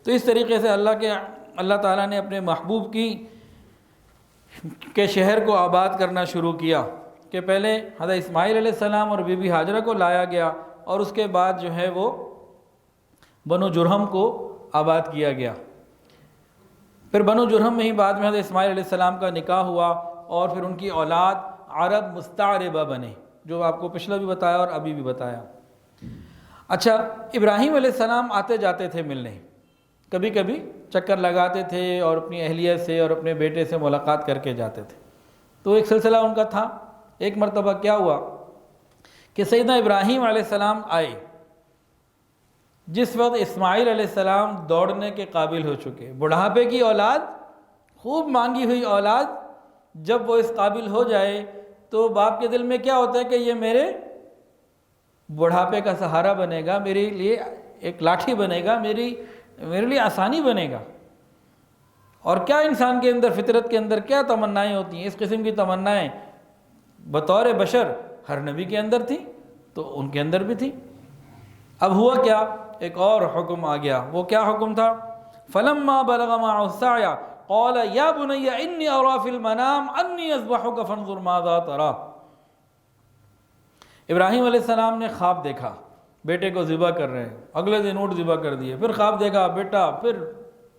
تو اس طریقے سے اللہ تعالیٰ نے اپنے محبوب کے شہر کو آباد کرنا شروع کیا کہ پہلے حضرت اسماعیل علیہ السلام اور بی بی ہاجرہ کو لایا گیا، اور اس کے بعد جو ہے وہ بنو جرہم کو آباد کیا گیا۔ پھر بنو جرہم میں ہی بعد میں حضرت اسماعیل علیہ السلام کا نکاح ہوا اور پھر ان کی اولاد عرب مستعربہ بنے، جو آپ کو پچھلا بھی بتایا اور ابھی بھی بتایا۔ اچھا، ابراہیم علیہ السلام آتے جاتے تھے ملنے، کبھی کبھی چکر لگاتے تھے اور اپنی اہلیہ سے اور اپنے بیٹے سے ملاقات کر کے جاتے تھے۔ تو ایک سلسلہ ان کا تھا۔ ایک مرتبہ کیا ہوا کہ سیدنا ابراہیم علیہ السلام آئے، جس وقت اسماعیل علیہ السلام دوڑنے کے قابل ہو چکے، بڑھاپے کی اولاد، خوب مانگی ہوئی اولاد جب وہ اس قابل ہو جائے تو باپ کے دل میں کیا ہوتا ہے کہ یہ میرے بڑھاپے کا سہارا بنے گا، میرے لیے ایک لاٹھی بنے گا، میرے لیے آسانی بنے گا۔ اور کیا انسان کے اندر، فطرت کے اندر کیا تمنائیں ہوتی ہیں، اس قسم کی تمنائیں بطور بشر ہر نبی کے اندر تھی تو ان کے اندر بھی تھی۔ اب ہوا کیا، ایک اور حکم آ گیا۔ وہ کیا حکم تھا؟ فَلَمَّا بَلَغَ مَعَهُ السَّعْيَ قَالَ يَا بُنَيَّ إِنِّي أَرَىٰ فِي الْمَنَامِ أَنِّي أَذْبَحُكَ فَانظُرْ مَاذَا تَرَىٰ۔ ابراہیم علیہ السلام نے خواب دیکھا، بیٹے کو ذبح کر رہے ہیں، اگلے دن اونٹ ذبح کر دیے، پھر خواب دیکھا بیٹا، پھر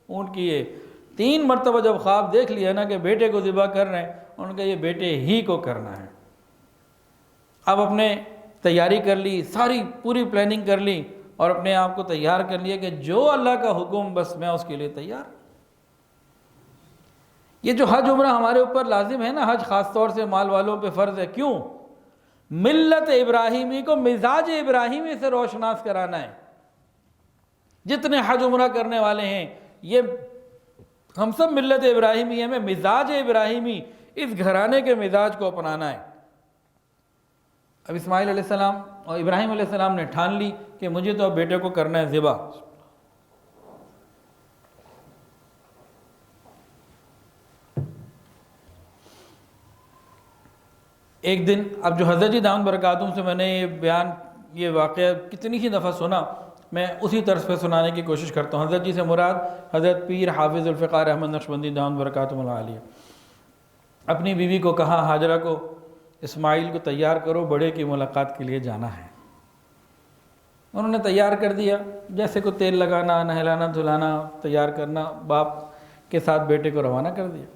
اونٹ کیے، 3 مرتبہ جب خواب دیکھ لیا نا کہ بیٹے کو ذبح کر رہے ہیں، ان کا یہ بیٹے ہی کو کرنا ہے۔ اب اپنے تیاری کر لی، ساری پوری پلاننگ کر لی اور اپنے آپ کو تیار کر لیا کہ جو اللہ کا حکم بس میں اس کے لیے تیار۔ یہ جو حج عمرہ ہمارے اوپر لازم ہے نا، حج خاص طور سے مال والوں پہ فرض ہے، کیوں؟ ملت ابراہیمی کو مزاج ابراہیمی سے روشناس کرانا ہے۔ جتنے حج عمرہ کرنے والے ہیں یہ ہم سب ملت ابراہیمی ہیں، میں مزاج ابراہیمی، اس گھرانے کے مزاج کو اپنانا ہے۔ اب اسماعیل علیہ السلام اور ابراہیم علیہ السلام نے ٹھان لی کہ مجھے تو اب بیٹے کو کرنا ہے ذبح۔ ایک دن، اب جو حضرت جی دامن برکاتہم سے میں نے یہ واقعہ کتنی ہی دفعہ سنا، میں اسی طرز پہ سنانے کی کوشش کرتا ہوں۔ حضرت جی سے مراد حضرت پیر حافظ الفقار احمد نقشبندی دامن برکاتہم العالیہ۔ اپنی بیوی کو کہا، ہاجرہ کو، اسماعیل کو تیار کرو، بڑے کی ملاقات کے لیے جانا ہے۔ انہوں نے تیار کر دیا، جیسے کو تیل لگانا، نہلانا دھلانا، تیار کرنا، باپ کے ساتھ بیٹے کو روانہ کر دیا۔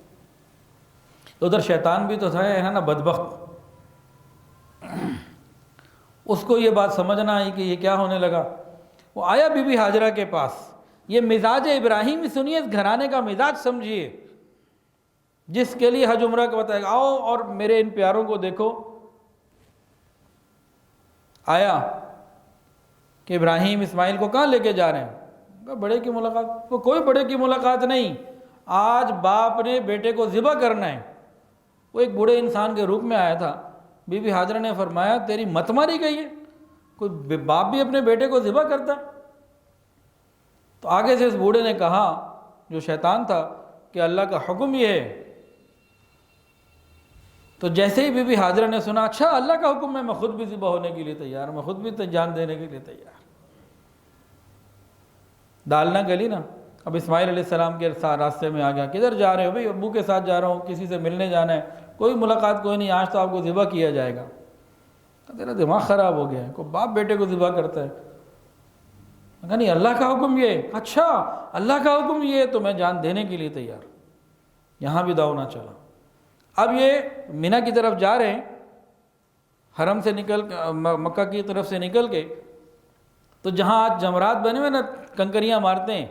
ادھر شیطان بھی تو تھا، ہے نا، بدبخت، اس کو یہ بات سمجھنا آئی کہ یہ کیا ہونے لگا۔ وہ آیا بی بی ہاجرہ کے پاس۔ یہ مزاج ابراہیمی سنیے، اس گھرانے کا مزاج سمجھیے جس کے لیے حج عمرہ کا بتائے گا۔ آؤ اور میرے ان پیاروں کو دیکھو۔ آیا کہ ابراہیم اسماعیل کو کہاں لے کے جا رہے ہیں؟ بڑے کی ملاقات۔ وہ کوئی بڑے کی ملاقات نہیں، آج باپ نے بیٹے کو ذبح کرنا ہے۔ وہ ایک بوڑھے انسان کے روپ میں آیا تھا۔ بی بی ہاجرہ نے فرمایا، تیری مت ماری گئی ہے؟ کوئی باپ بھی اپنے بیٹے کو ذبح کرتا ہے؟ تو آگے سے اس بوڑھے نے کہا، جو شیطان تھا، کہ اللہ کا حکم یہ ہے۔ تو جیسے ہی بی بی ہاجرہ نے سنا، اچھا اللہ کا حکم ہے، میں خود بھی ذبح ہونے کے لیے تیار، میں خود بھی جان دینے کے لیے تیار۔ دال نہ گلی نا۔ اب اسماعیل علیہ السلام کے راستے میں آ گیا، کدھر جا رہے ہو؟ بھائی ابو کے ساتھ جا رہا ہوں، کسی سے ملنے جانا ہے، کوئی ملاقات کوئی نہیں، آج تو آپ کو ذبح کیا جائے گا۔ تیرا دماغ خراب ہو گیا ہے، کوئی باپ بیٹے کو ذبح کرتا ہے؟ کہا نہیں، اللہ کا حکم یہ ہے۔ اچھا اللہ کا حکم یہ ہے تو میں جان دینے کے لیے تیار۔ یہاں بھی داؤ نہ چلا۔ اب یہ منی کی طرف جا رہے ہیں، حرم سے مکہ کی طرف سے نکل کے، تو جہاں آج جمرات بنے ہوئے نا، کنکریاں مارتے ہیں،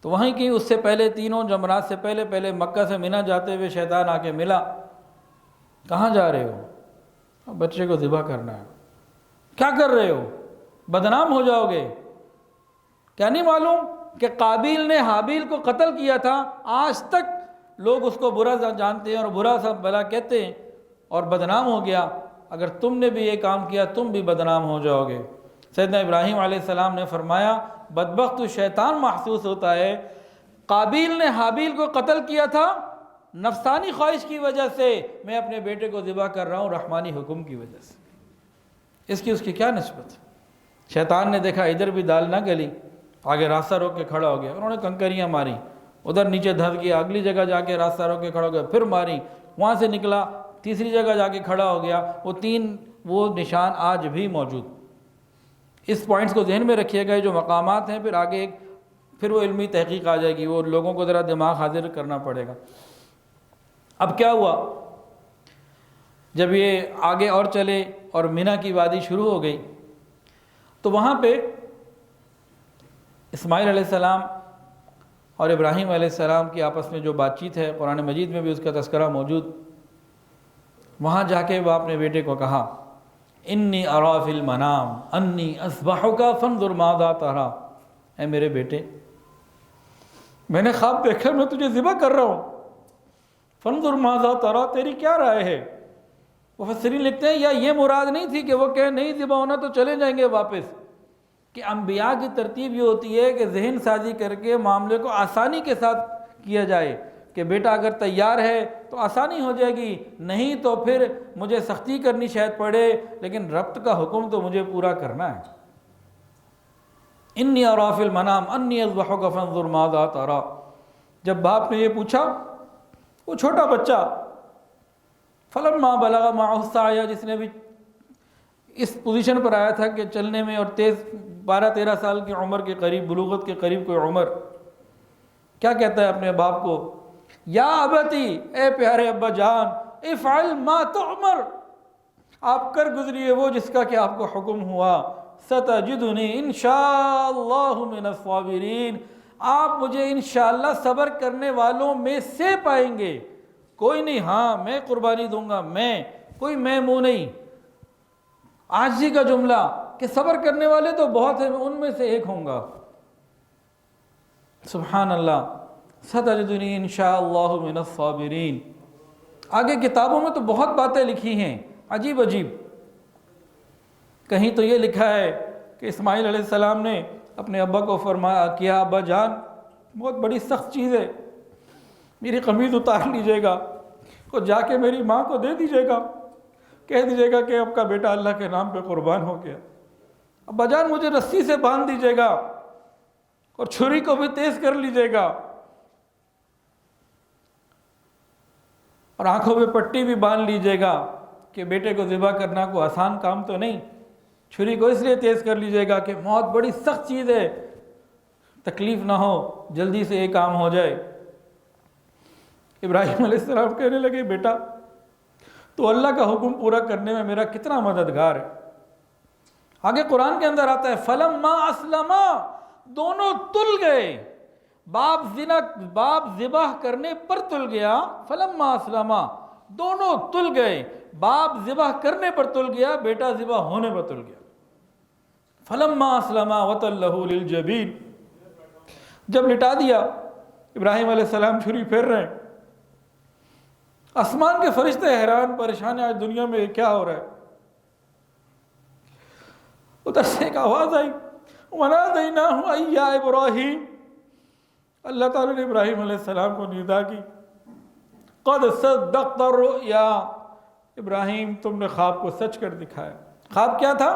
تو وہیں کی اس سے پہلے، تینوں جمرات سے پہلے مکہ سے منی جاتے ہوئے شیطان آ کے ملا۔ کہاں جا رہے ہو؟ بچے کو ذبح کرنا ہے۔ کیا کر رہے ہو؟ بدنام ہو جاؤ گے۔ کیا نہیں معلوم کہ قابیل نے حابیل کو قتل کیا تھا؟ آج تک لوگ اس کو برا جانتے ہیں اور برا سا بلا کہتے ہیں، اور بدنام ہو گیا۔ اگر تم نے بھی یہ کام کیا، تم بھی بدنام ہو جاؤ گے۔ سیدنا ابراہیم علیہ السلام نے فرمایا، بدبخت تو شیطان محسوس ہوتا ہے، قابیل نے حابیل کو قتل کیا تھا نفسانی خواہش کی وجہ سے، میں اپنے بیٹے کو ذبح کر رہا ہوں رحمانی حکم کی وجہ سے۔ اس کی کیا نسبت؟ شیطان نے دیکھا ادھر بھی دال نہ گلی، آگے راستہ روک کے کھڑا ہو گیا۔ انہوں نے کنکریاں ماری، ادھر نیچے دھس گیا، اگلی جگہ جا کے راستہ روک کے کھڑا ہو گیا، پھر ماری، وہاں سے نکلا، تیسری جگہ جا کے کھڑا ہو گیا۔ وہ نشان آج بھی موجود۔ اس پوائنٹس کو ذہن میں رکھیے گا، جو مقامات ہیں، پھر آگے ایک پھر وہ علمی تحقیق آ جائے گی، وہ لوگوں کو ذرا دماغ حاضر کرنا پڑے گا۔ اب کیا ہوا، جب یہ آگے اور چلے اور منی کی وادی شروع ہو گئی تو وہاں پہ اسماعیل علیہ السلام اور ابراہیم علیہ السلام کی آپس میں جو بات چیت ہے، قرآن مجید میں بھی اس کا تذکرہ موجود۔ وہاں جا کے وہ اپنے بیٹے کو کہا انی ارا فی المنام انی اذبحک فانظر ماذا تری، اے میرے بیٹے میں نے خواب دیکھا میں تجھے ذبح کر رہا ہوں، فانظر ماذا تری، تیری کیا رائے ہے؟ مفسرین لکھتے ہیں یا یہ مراد نہیں تھی کہ وہ کہے نہیں ذبح ہونا تو چلے جائیں گے واپس، کہ انبیاء کی ترتیب یہ ہوتی ہے کہ ذہن سازی کر کے معاملے کو آسانی کے ساتھ کیا جائے، کہ بیٹا اگر تیار ہے تو آسانی ہو جائے گی، نہیں تو پھر مجھے سختی کرنی شاید پڑے، لیکن ربط کا حکم تو مجھے پورا کرنا ہے۔ انی ارا فی المنام انی اذبحک فانظر ماذا تری۔ جب باپ نے یہ پوچھا، وہ چھوٹا بچہ فلما بلغ معہ السعی، جس نے بھی اس پوزیشن پر آیا تھا کہ چلنے میں اور تیز 12-13 سال کی عمر کے قریب، بلوغت کے قریب کوئی عمر، کیا کہتا ہے اپنے باپ کو، یا ابتی، اے پیارے ابا جان، افعل ما تؤمر، آپ کر گزریے وہ جس کا کہ آپ کو حکم ہوا، ستجدنی انشاءاللہ من الصابرین، آپ مجھے انشاءاللہ صبر کرنے والوں میں سے پائیں گے، کوئی نہیں ہاں میں قربانی دوں گا، میں کوئی میں منہ نہیں، عاجزی کا جملہ کہ صبر کرنے والے تو بہت ہیں، میں ان میں سے ایک ہوں گا۔ سبحان اللہ، ستجدنی انشاءاللہ من الصابرین۔ آگے کتابوں میں تو بہت باتیں لکھی ہیں عجیب عجیب، کہیں تو یہ لکھا ہے کہ اسماعیل علیہ السلام نے اپنے ابا کو فرمایا کیا ابا جان بہت بڑی سخت چیز ہے، میری قمیض اتار لیجئے گا اور جا کے میری ماں کو دے دیجئے گا، کہہ دیجئے گا کہ اب کا بیٹا اللہ کے نام پہ قربان ہو گیا، ابا جان مجھے رسی سے باندھ دیجئے گا اور چھری کو بھی تیز کر لیجئے گا اور آنکھوں پہ پٹی بھی باندھ لیجئے گا کہ بیٹے کو ذبح کرنا کوئی آسان کام تو نہیں، چھری کو اس لیے تیز کر لیجئے گا کہ موت بڑی سخت چیز ہے، تکلیف نہ ہو، جلدی سے یہ کام ہو جائے۔ ابراہیم علیہ السلام کہنے لگے بیٹا تو اللہ کا حکم پورا کرنے میں میرا کتنا مددگار ہے۔ آگے قرآن کے اندر آتا ہے فلما اسلما، دونوں تل گئے، باپ ذبح کرنے پر تل گیا، فلما اسلما دونوں تل گئے، باپ ذبح کرنے پر تل گیا، بیٹا ذبح ہونے پر تل گیا۔ فلما اسلما وتلہ للجبین، جب لٹا دیا ابراہیم علیہ السلام چھری پھیر رہے ہیں، آسمان کے فرشتے حیران پریشان ہیں آج دنیا میں کیا ہو رہا ہے۔ ادھر سے ایک آواز آئی وَنَادَيْنَاهُ أَيْ يَا إِبْرَاهِيمُ، اللہ تعالیٰ نے ابراہیم علیہ السلام کو ندا کی، قَدْ صَدَّقْتَ الرُّؤْيَا، ابراہیم تم نے خواب کو سچ کر دکھایا۔ خواب کیا تھا؟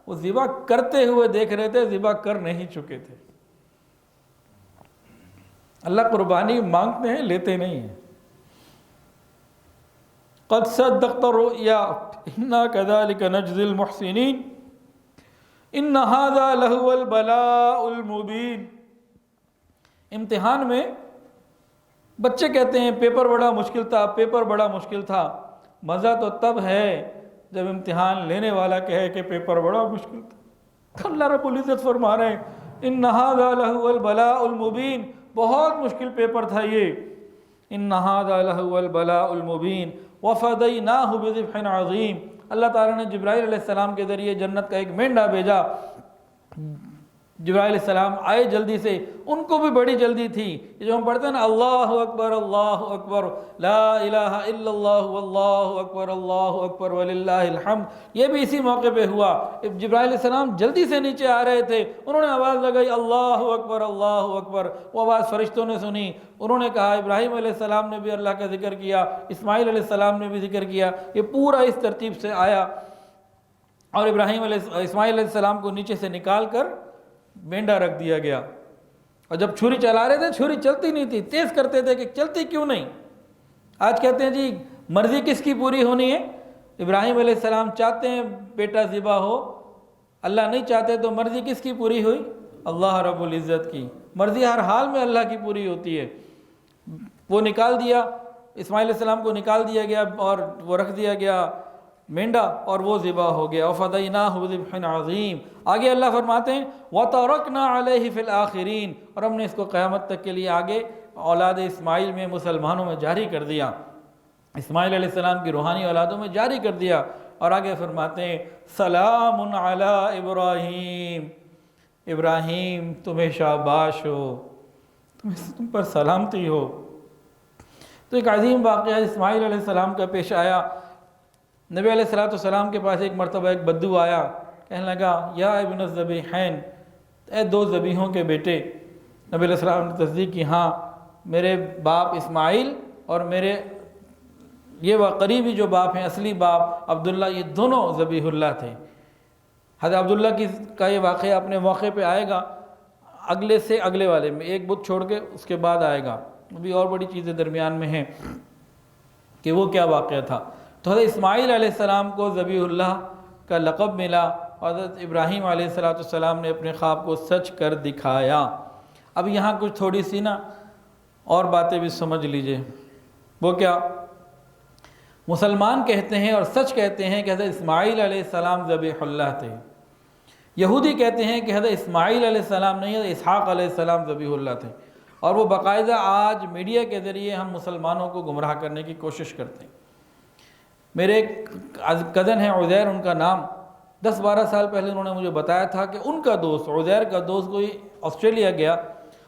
وہ ذبح کرتے ہوئے دیکھ رہے تھے، ذبح کر نہیں چکے تھے۔ اللہ قربانی مانگتے ہیں لیتے نہیں ہیں۔ قَدْ صَدَّقْتَ الرُّؤْيَا إِنَّا كَذَلِكَ نَجْزِي الْمُحْسِنِينَ إِنَّ هَذَا لَهُوَ الْبَلَاءُ الْمُبِينُ۔ امتحان میں بچے کہتے ہیں پیپر بڑا مشکل تھا، پیپر بڑا مشکل تھا، مزہ تو تب ہے جب امتحان لینے والا کہے کہ پیپر بڑا مشکل تھا۔ اللہ رب العزت فرما رہے ہیں ان هذا لهو البلاء المبین، بہت مشکل پیپر تھا یہ، ان هذا لهو البلاء المبین وفدیناہ بذبح عظیم۔ اللہ تعالیٰ نے جبرائیل علیہ السلام کے ذریعے جنت کا ایک مینڈا بھیجا، جبرائیل علیہ السلام آئے جلدی سے، ان کو بھی بڑی جلدی تھی، یہ جو ہم پڑھتے ہیں نا اللہ اکبر لا الہ الا اللہ واللہ اکبر وللہ الحمد، یہ بھی اسی موقع پہ ہوا۔ جبرائیل علیہ السلام جلدی سے نیچے آ رہے تھے، انہوں نے آواز لگائی اللہ اکبر، وہ آواز فرشتوں نے سنی، انہوں نے کہا، ابراہیم علیہ السلام نے بھی اللہ کا ذکر کیا، اسماعیل علیہ السلام نے بھی ذکر کیا، یہ پورا اس ترتیب سے آیا، اور اسماعیل علیہ السلام کو نیچے سے نکال کر مینڈا رکھ دیا گیا، اور جب چھری چلا رہے تھے چھری چلتی نہیں تھی، تیز کرتے تھے کہ چلتی کیوں نہیں۔ آج کہتے ہیں جی مرضی کس کی پوری ہونی ہے؟ ابراہیم علیہ السلام چاہتے ہیں بیٹا ذبح ہو، اللہ نہیں چاہتے، تو مرضی کس کی پوری ہوئی؟ اللہ رب العزت کی۔ مرضی ہر حال میں اللہ کی پوری ہوتی ہے۔ وہ نکال دیا، اسماعیل علیہ السلام کو نکال دیا گیا اور وہ رکھ دیا گیا مینڈا اور وہ ذبح ہو گیا۔ وَفَدَيْنَاهُ بِذِبْحٍ عَظِيمٍ۔ آگے اللہ فرماتے ہیں وَتَرَكْنَا عَلَيْهِ فِي الْآخِرِينَ، اور ہم نے اس کو قیامت تک کے لیے آگے اولاد اسماعیل میں مسلمانوں میں جاری کر دیا، اسماعیل علیہ السلام کی روحانی اولادوں میں جاری کر دیا۔ اور آگے فرماتے ہیں سلام علی ابراہیم، ابراہیم تمہیں شاباش ہو، تم پر سلامتی ہو۔ تو ایک عظیم واقعہ اسماعیل علیہ السلام کا پیش آیا۔ نبی علیہ السلام کے پاس ایک مرتبہ ایک بدو آیا، کہنے لگا یا ابن الذبیحین، اے دو ذبیحوں کے بیٹے۔ نبی علیہ السلام نے تصدیق کی، ہاں میرے باپ اسماعیل اور میرے یہ وہ قریبی جو باپ ہیں، اصلی باپ عبداللہ، یہ دونوں ذبیح اللہ تھے۔ حضرت عبداللہ کا یہ واقعہ اپنے موقع پہ آئے گا، اگلے سے اگلے والے میں ایک بت چھوڑ کے اس کے بعد آئے گا، ابھی اور بڑی چیزیں درمیان میں ہیں کہ وہ کیا واقعہ تھا۔ تو حضرت اسماعیل علیہ السلام کو ذبیح اللہ کا لقب ملا، حضرت ابراہیم علیہ السلام نے اپنے خواب کو سچ کر دکھایا۔ اب یہاں کچھ تھوڑی سی نا اور باتیں بھی سمجھ لیجئے۔ وہ کیا؟ مسلمان کہتے ہیں اور سچ کہتے ہیں کہ حضرت اسماعیل علیہ السلام ذبیح اللہ تھے، یہودی کہتے ہیں کہ حضرت اسماعیل علیہ السلام نہیں، حضرت اسحاق علیہ السلام ذبیح اللہ تھے، اور وہ باقاعدہ آج میڈیا کے ذریعے ہم مسلمانوں کو گمراہ کرنے کی کوشش کرتے ہیں۔ میرے ایک کزن ہیں عزیر ان کا نام، 10-12 سال پہلے انہوں نے مجھے بتایا تھا کہ ان کا دوست، عزیر کا دوست، کوئی آسٹریلیا گیا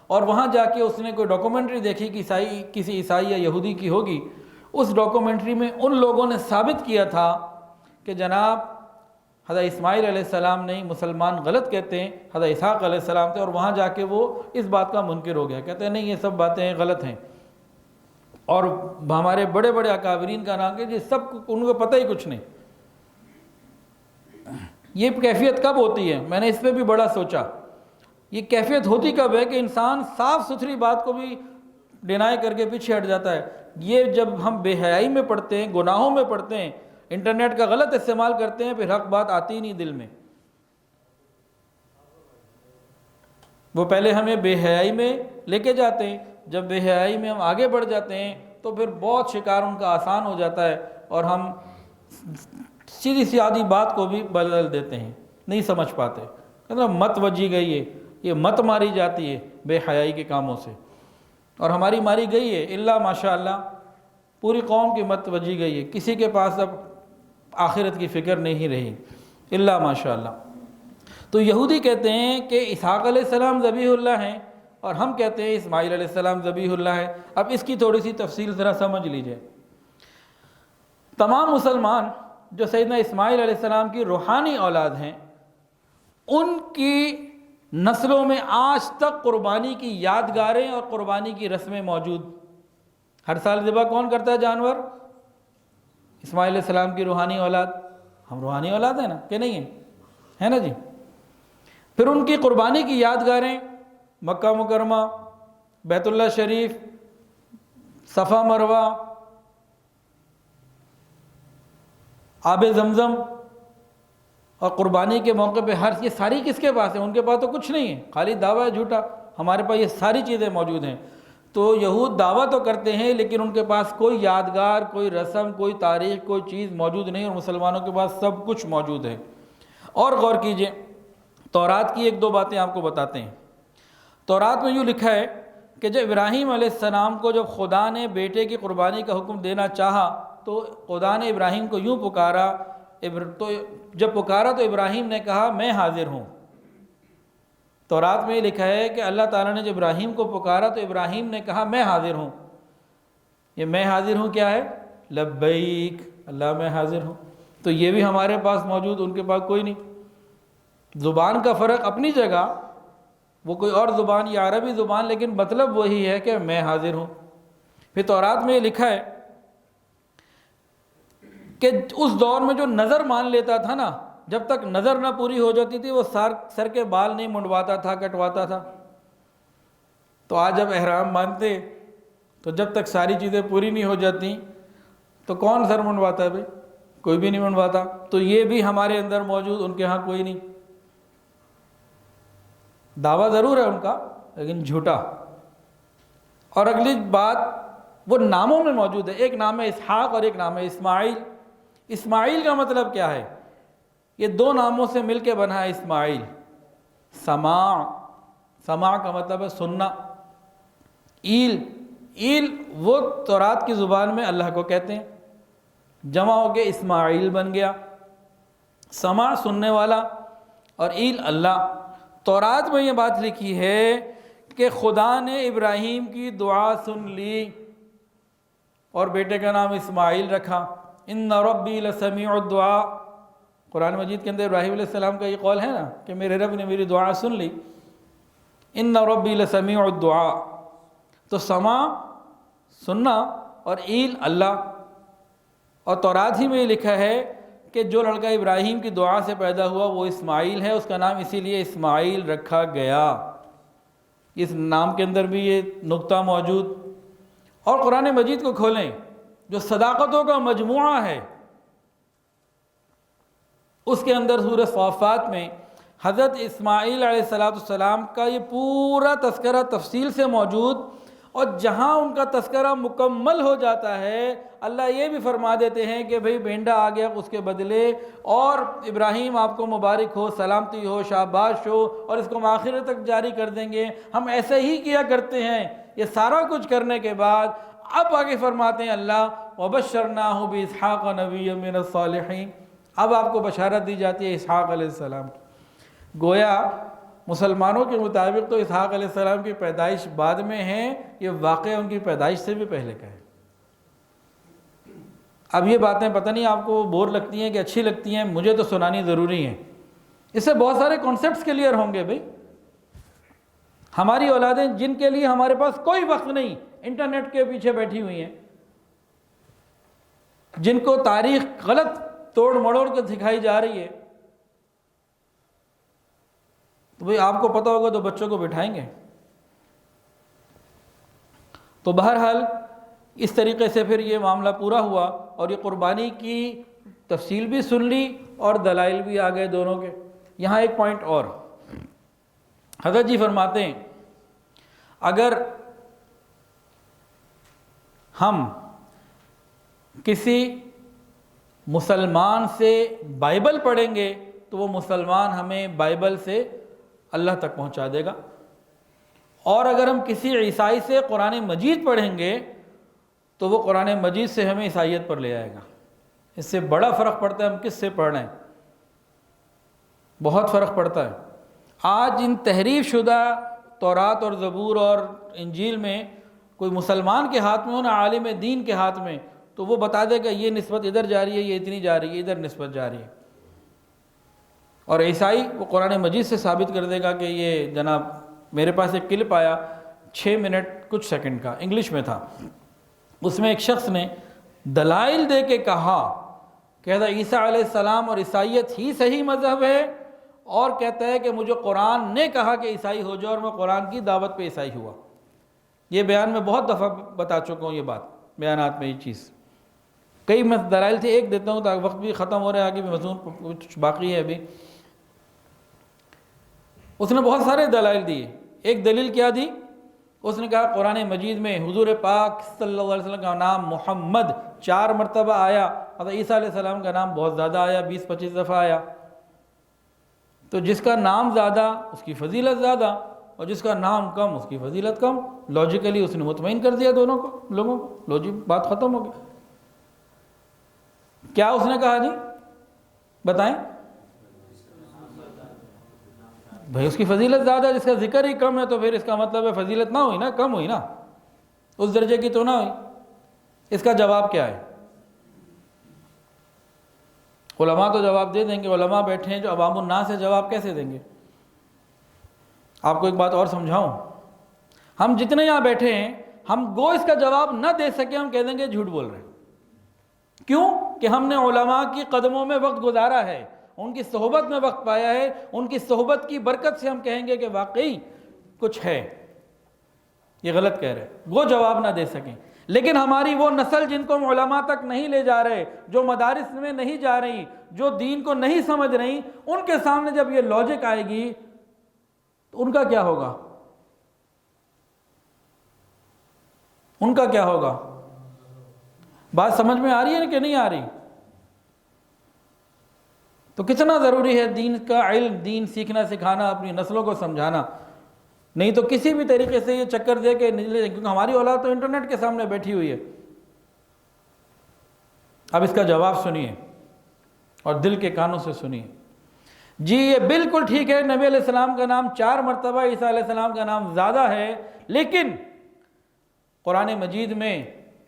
اور وہاں جا کے اس نے کوئی ڈاکومنٹری دیکھی کہ کسی عیسائی یا یہودی کی ہوگی۔ اس ڈاکومنٹری میں ان لوگوں نے ثابت کیا تھا کہ جناب حضرت اسماعیل علیہ السلام نہیں، مسلمان غلط کہتے ہیں، حضرت اسحاق علیہ السلام تھے، اور وہاں جا کے وہ اس بات کا منکر ہو گیا، کہتے ہیں نہیں یہ سب باتیں غلط ہیں۔ اور ہمارے بڑے بڑے اکابرین کا نام کہ یہ سب ان کو پتہ ہی کچھ نہیں۔ یہ کیفیت کب ہوتی ہے؟ میں نے اس پہ بھی بڑا سوچا، یہ کیفیت ہوتی کب ہے کہ انسان صاف ستھری بات کو بھی ڈینائی کر کے پیچھے ہٹ جاتا ہے۔ یہ جب ہم بے حیائی میں پڑھتے ہیں، گناہوں میں پڑھتے ہیں، انٹرنیٹ کا غلط استعمال کرتے ہیں، پھر حق بات آتی ہی نہیں دل میں۔ وہ پہلے ہمیں بے حیائی میں لے کے جاتے ہیں، جب بے حیائی میں ہم آگے بڑھ جاتے ہیں تو پھر بہت شکار ان کا آسان ہو جاتا ہے، اور ہم سیدھی سی آدھی بات کو بھی بدل دیتے ہیں، نہیں سمجھ پاتے۔ کہتے ہیں مت وجی گئی ہے، یہ مت ماری جاتی ہے بے حیائی کے کاموں سے، اور ہماری ماری گئی ہے الا ماشاءاللہ، پوری قوم کی مت وجی گئی ہے، کسی کے پاس اب آخرت کی فکر نہیں رہی الا ماشاءاللہ۔ تو یہودی کہتے ہیں کہ اسحاق علیہ السلام ذبیح اللہ ہیں، اور ہم کہتے ہیں اسماعیل علیہ السلام ذبیح اللہ ہے۔ اب اس کی تھوڑی سی تفصیل ذرا سمجھ لیجئے۔ تمام مسلمان جو سیدنا اسماعیل علیہ السلام کی روحانی اولاد ہیں، ان کی نسلوں میں آج تک قربانی کی یادگاریں اور قربانی کی رسمیں موجود۔ ہر سال ذبح کون کرتا ہے جانور؟ اسماعیل علیہ السلام کی روحانی اولاد۔ ہم روحانی اولاد ہیں نا کہ نہیں ہیں؟ ہے نا جی۔ پھر ان کی قربانی کی یادگاریں مکہ مکرمہ، بیت اللہ شریف، صفا مروہ، آب زمزم، اور قربانی کے موقع پہ یہ ساری کس کے پاس ہیں؟ ان کے پاس تو کچھ نہیں ہے، خالی دعویٰ ہے جھوٹا، ہمارے پاس یہ ساری چیزیں موجود ہیں۔ تو یہود دعویٰ تو کرتے ہیں لیکن ان کے پاس کوئی یادگار، کوئی رسم، کوئی تاریخ، کوئی چیز موجود نہیں، اور مسلمانوں کے پاس سب کچھ موجود ہے۔ اور غور کیجئے، تورات کی 1-2 باتیں آپ کو بتاتے ہیں۔ تورات میں یوں لکھا ہے کہ جب ابراہیم علیہ السلام کو جب خدا نے بیٹے کی قربانی کا حکم دینا چاہا تو خدا نے ابراہیم کو یوں پکارا، تو جب پکارا تو ابراہیم نے کہا میں حاضر ہوں۔ تورات میں یہ لکھا ہے کہ اللہ تعالیٰ نے جب ابراہیم کو پکارا تو ابراہیم نے کہا میں حاضر ہوں۔ یہ میں حاضر ہوں کیا ہے؟ لبیک اللہ میں حاضر ہوں۔ تو یہ بھی ہمارے پاس موجود، ان کے پاس کوئی نہیں۔ زبان کا فرق اپنی جگہ، وہ کوئی اور زبان یا عربی زبان، لیکن مطلب وہی ہے کہ میں حاضر ہوں۔ پھر تورات میں یہ لکھا ہے کہ اس دور میں جو نظر مان لیتا تھا نا، جب تک نظر نہ پوری ہو جاتی تھی وہ سر کے بال نہیں منڈواتا تھا، کٹواتا تھا۔ تو آج جب احرام باندھتے تو جب تک ساری چیزیں پوری نہیں ہو جاتی تو کون سر منڈواتا ہے بھائی؟ کوئی بھی نہیں منڈواتا۔ تو یہ بھی ہمارے اندر موجود، ان کے ہاں کوئی نہیں۔ دعویٰ ضرور ہے ان کا لیکن جھوٹا۔ اور اگلی بات وہ ناموں میں موجود ہے، ایک نام ہے اسحاق اور ایک نام ہے اسماعیل۔ اسماعیل کا مطلب کیا ہے؟ یہ دو ناموں سے مل کے بنا ہے اسماعیل۔ سماع، سماع کا مطلب ہے سننا۔ ایل وہ تورات کی زبان میں اللہ کو کہتے ہیں، جمع ہو کے اسماعیل بن گیا۔ سماع سننے والا اور ایل اللہ۔ تورات میں یہ بات لکھی ہے کہ خدا نے ابراہیم کی دعا سن لی اور بیٹے کا نام اسماعیل رکھا۔ ان ربی لسمیع الدعاء، قرآن مجید کے اندر ابراہیم علیہ السلام کا یہ قول ہے نا کہ میرے رب نے میری دعا سن لی۔ ان ربی لسمیع الدعاء، تو سماع سننا اور ایل اللہ۔ اور تورات ہی میں یہ لکھا ہے کہ جو لڑکا ابراہیم کی دعا سے پیدا ہوا وہ اسماعیل ہے، اس کا نام اسی لیے اسماعیل رکھا گیا۔ اس نام کے اندر بھی یہ نقطہ موجود۔ اور قرآن مجید کو کھولیں جو صداقتوں کا مجموعہ ہے، اس کے اندر سورہ صافات میں حضرت اسماعیل علیہ السلام کا یہ پورا تذکرہ تفصیل سے موجود، اور جہاں ان کا تذکرہ مکمل ہو جاتا ہے اللہ یہ بھی فرما دیتے ہیں کہ بھئی بھینڈا آ گیا اس کے بدلے، اور ابراہیم آپ کو مبارک ہو، سلامتی ہو، شاباش ہو، اور اس کو ہم آخرت تک جاری کر دیں گے، ہم ایسے ہی کیا کرتے ہیں۔ یہ سارا کچھ کرنے کے بعد اب آگے فرماتے ہیں اللہ وَبَشَّرْنَاهُ بِإِسْحَاقَ نَبِيًّا مِنَ الصَّالِحِينَ، اب آپ کو بشارت دی جاتی ہے اسحاق علیہ السلام کی۔ گویا مسلمانوں کے مطابق تو اسحاق علیہ السلام کی پیدائش بعد میں ہے، یہ واقعہ ان کی پیدائش سے بھی پہلے کا ہے۔ اب یہ باتیں پتہ نہیں آپ کو بور لگتی ہیں کہ اچھی لگتی ہیں، مجھے تو سنانی ضروری ہیں، اس سے بہت سارے کانسیپٹس کلیئر ہوں گے۔ بھئی ہماری اولادیں جن کے لیے ہمارے پاس کوئی وقت نہیں، انٹرنیٹ کے پیچھے بیٹھی ہوئی ہیں، جن کو تاریخ غلط توڑ مڑوڑ کے دکھائی جا رہی ہے، تو بھئی آپ کو پتہ ہوگا تو بچوں کو بٹھائیں گے۔ تو بہرحال اس طریقے سے پھر یہ معاملہ پورا ہوا، اور یہ قربانی کی تفصیل بھی سن لی اور دلائل بھی آ گئے دونوں کے۔ یہاں ایک پوائنٹ اور حضرت جی فرماتے ہیں، اگر ہم کسی مسلمان سے بائبل پڑھیں گے تو وہ مسلمان ہمیں بائبل سے اللہ تک پہنچا دے گا، اور اگر ہم کسی عیسائی سے قرآن مجید پڑھیں گے تو وہ قرآن مجید سے ہمیں عیسائیت پر لے آئے گا۔ اس سے بڑا فرق پڑتا ہے ہم کس سے پڑھ رہے ہیں، بہت فرق پڑتا ہے۔ آج ان تحریف شدہ تورات اور زبور اور انجیل میں کوئی مسلمان کے ہاتھ میں ہو، نہ عالم دین کے ہاتھ میں، تو وہ بتا دے گا یہ نسبت ادھر جا رہی ہے، یہ اتنی جا رہی ہے، ادھر نسبت جا رہی ہے۔ اور عیسائی وہ قرآن مجید سے ثابت کر دے گا کہ یہ جناب میرے پاس ایک کلپ آیا 6 منٹ کچھ سیکنڈ کا، انگلش میں تھا، اس میں ایک شخص نے دلائل دے کے کہا کہ عیسیٰ علیہ السلام اور عیسائیت ہی صحیح مذہب ہے، اور کہتا ہے کہ مجھے قرآن نے کہا کہ عیسائی ہو جاؤ اور میں قرآن کی دعوت پہ عیسائی ہوا۔ یہ بیان میں بہت دفعہ بتا چکا ہوں، یہ بات بیانات میں یہ چیز کئی دلائل تھے، ایک دیتا ہوں تاکہ وقت بھی ختم ہو رہا ہے، آگے بھی مضمون کچھ باقی ہے ابھی۔ اس نے بہت سارے دلائل دیے۔ ایک دلیل کیا دی؟ اس نے کہا قرآن مجید میں حضور پاک صلی اللہ علیہ وسلم کا نام محمد 4 مرتبہ آیا، حضرت عیسیٰ علیہ السلام کا نام بہت زیادہ آیا، 20-25 دفعہ آیا، تو جس کا نام زیادہ اس کی فضیلت زیادہ، اور جس کا نام کم اس کی فضیلت کم۔ لاجیکلی اس نے مطمئن کر دیا دونوں کو، لوگوں کو، لو جی بات ختم ہو گئی۔ کیا اس نے کہا جی بتائیں؟ بھائی اس کی فضیلت زیادہ، جس کا ذکر ہی کم ہے تو پھر اس کا مطلب ہے فضیلت نہ ہوئی نا، کم ہوئی نا، اس درجے کی تو نہ ہوئی۔ اس کا جواب کیا ہے؟ علماء تو جواب دے دیں گے، علماء بیٹھے ہیں جو عوام الناس سے جواب کیسے دیں گے؟ آپ کو ایک بات اور سمجھاؤں، ہم جتنے یہاں بیٹھے ہیں ہم گو اس کا جواب نہ دے سکے، ہم کہہ دیں گے جھوٹ بول رہے ہیں۔ کیوں؟ کہ ہم نے علماء کی قدموں میں وقت گزارا ہے، ان کی صحبت میں وقت پایا ہے، ان کی صحبت کی برکت سے ہم کہیں گے کہ واقعی کچھ ہے، یہ غلط کہہ رہے، وہ جواب نہ دے سکیں۔ لیکن ہماری وہ نسل جن کو ہم علماء تک نہیں لے جا رہے، جو مدارس میں نہیں جا رہی، جو دین کو نہیں سمجھ رہی، ان کے سامنے جب یہ لاجک آئے گی تو ان کا کیا ہوگا؟ ان کا کیا ہوگا؟ بات سمجھ میں آ رہی ہے کہ نہیں آ رہی؟ تو کتنا ضروری ہے دین کا علم، دین سیکھنا سکھانا، اپنی نسلوں کو سمجھانا. نہیں تو کسی بھی طریقے سے یہ چکر دے کے نکلے، کیونکہ ہماری اولاد تو انٹرنیٹ کے سامنے بیٹھی ہوئی ہے. اب اس کا جواب سنیے اور دل کے کانوں سے سنیے. جی یہ بالکل ٹھیک ہے، نبی علیہ السلام کا نام 4 مرتبہ، عیسیٰ علیہ السلام کا نام زیادہ ہے، لیکن قرآن مجید میں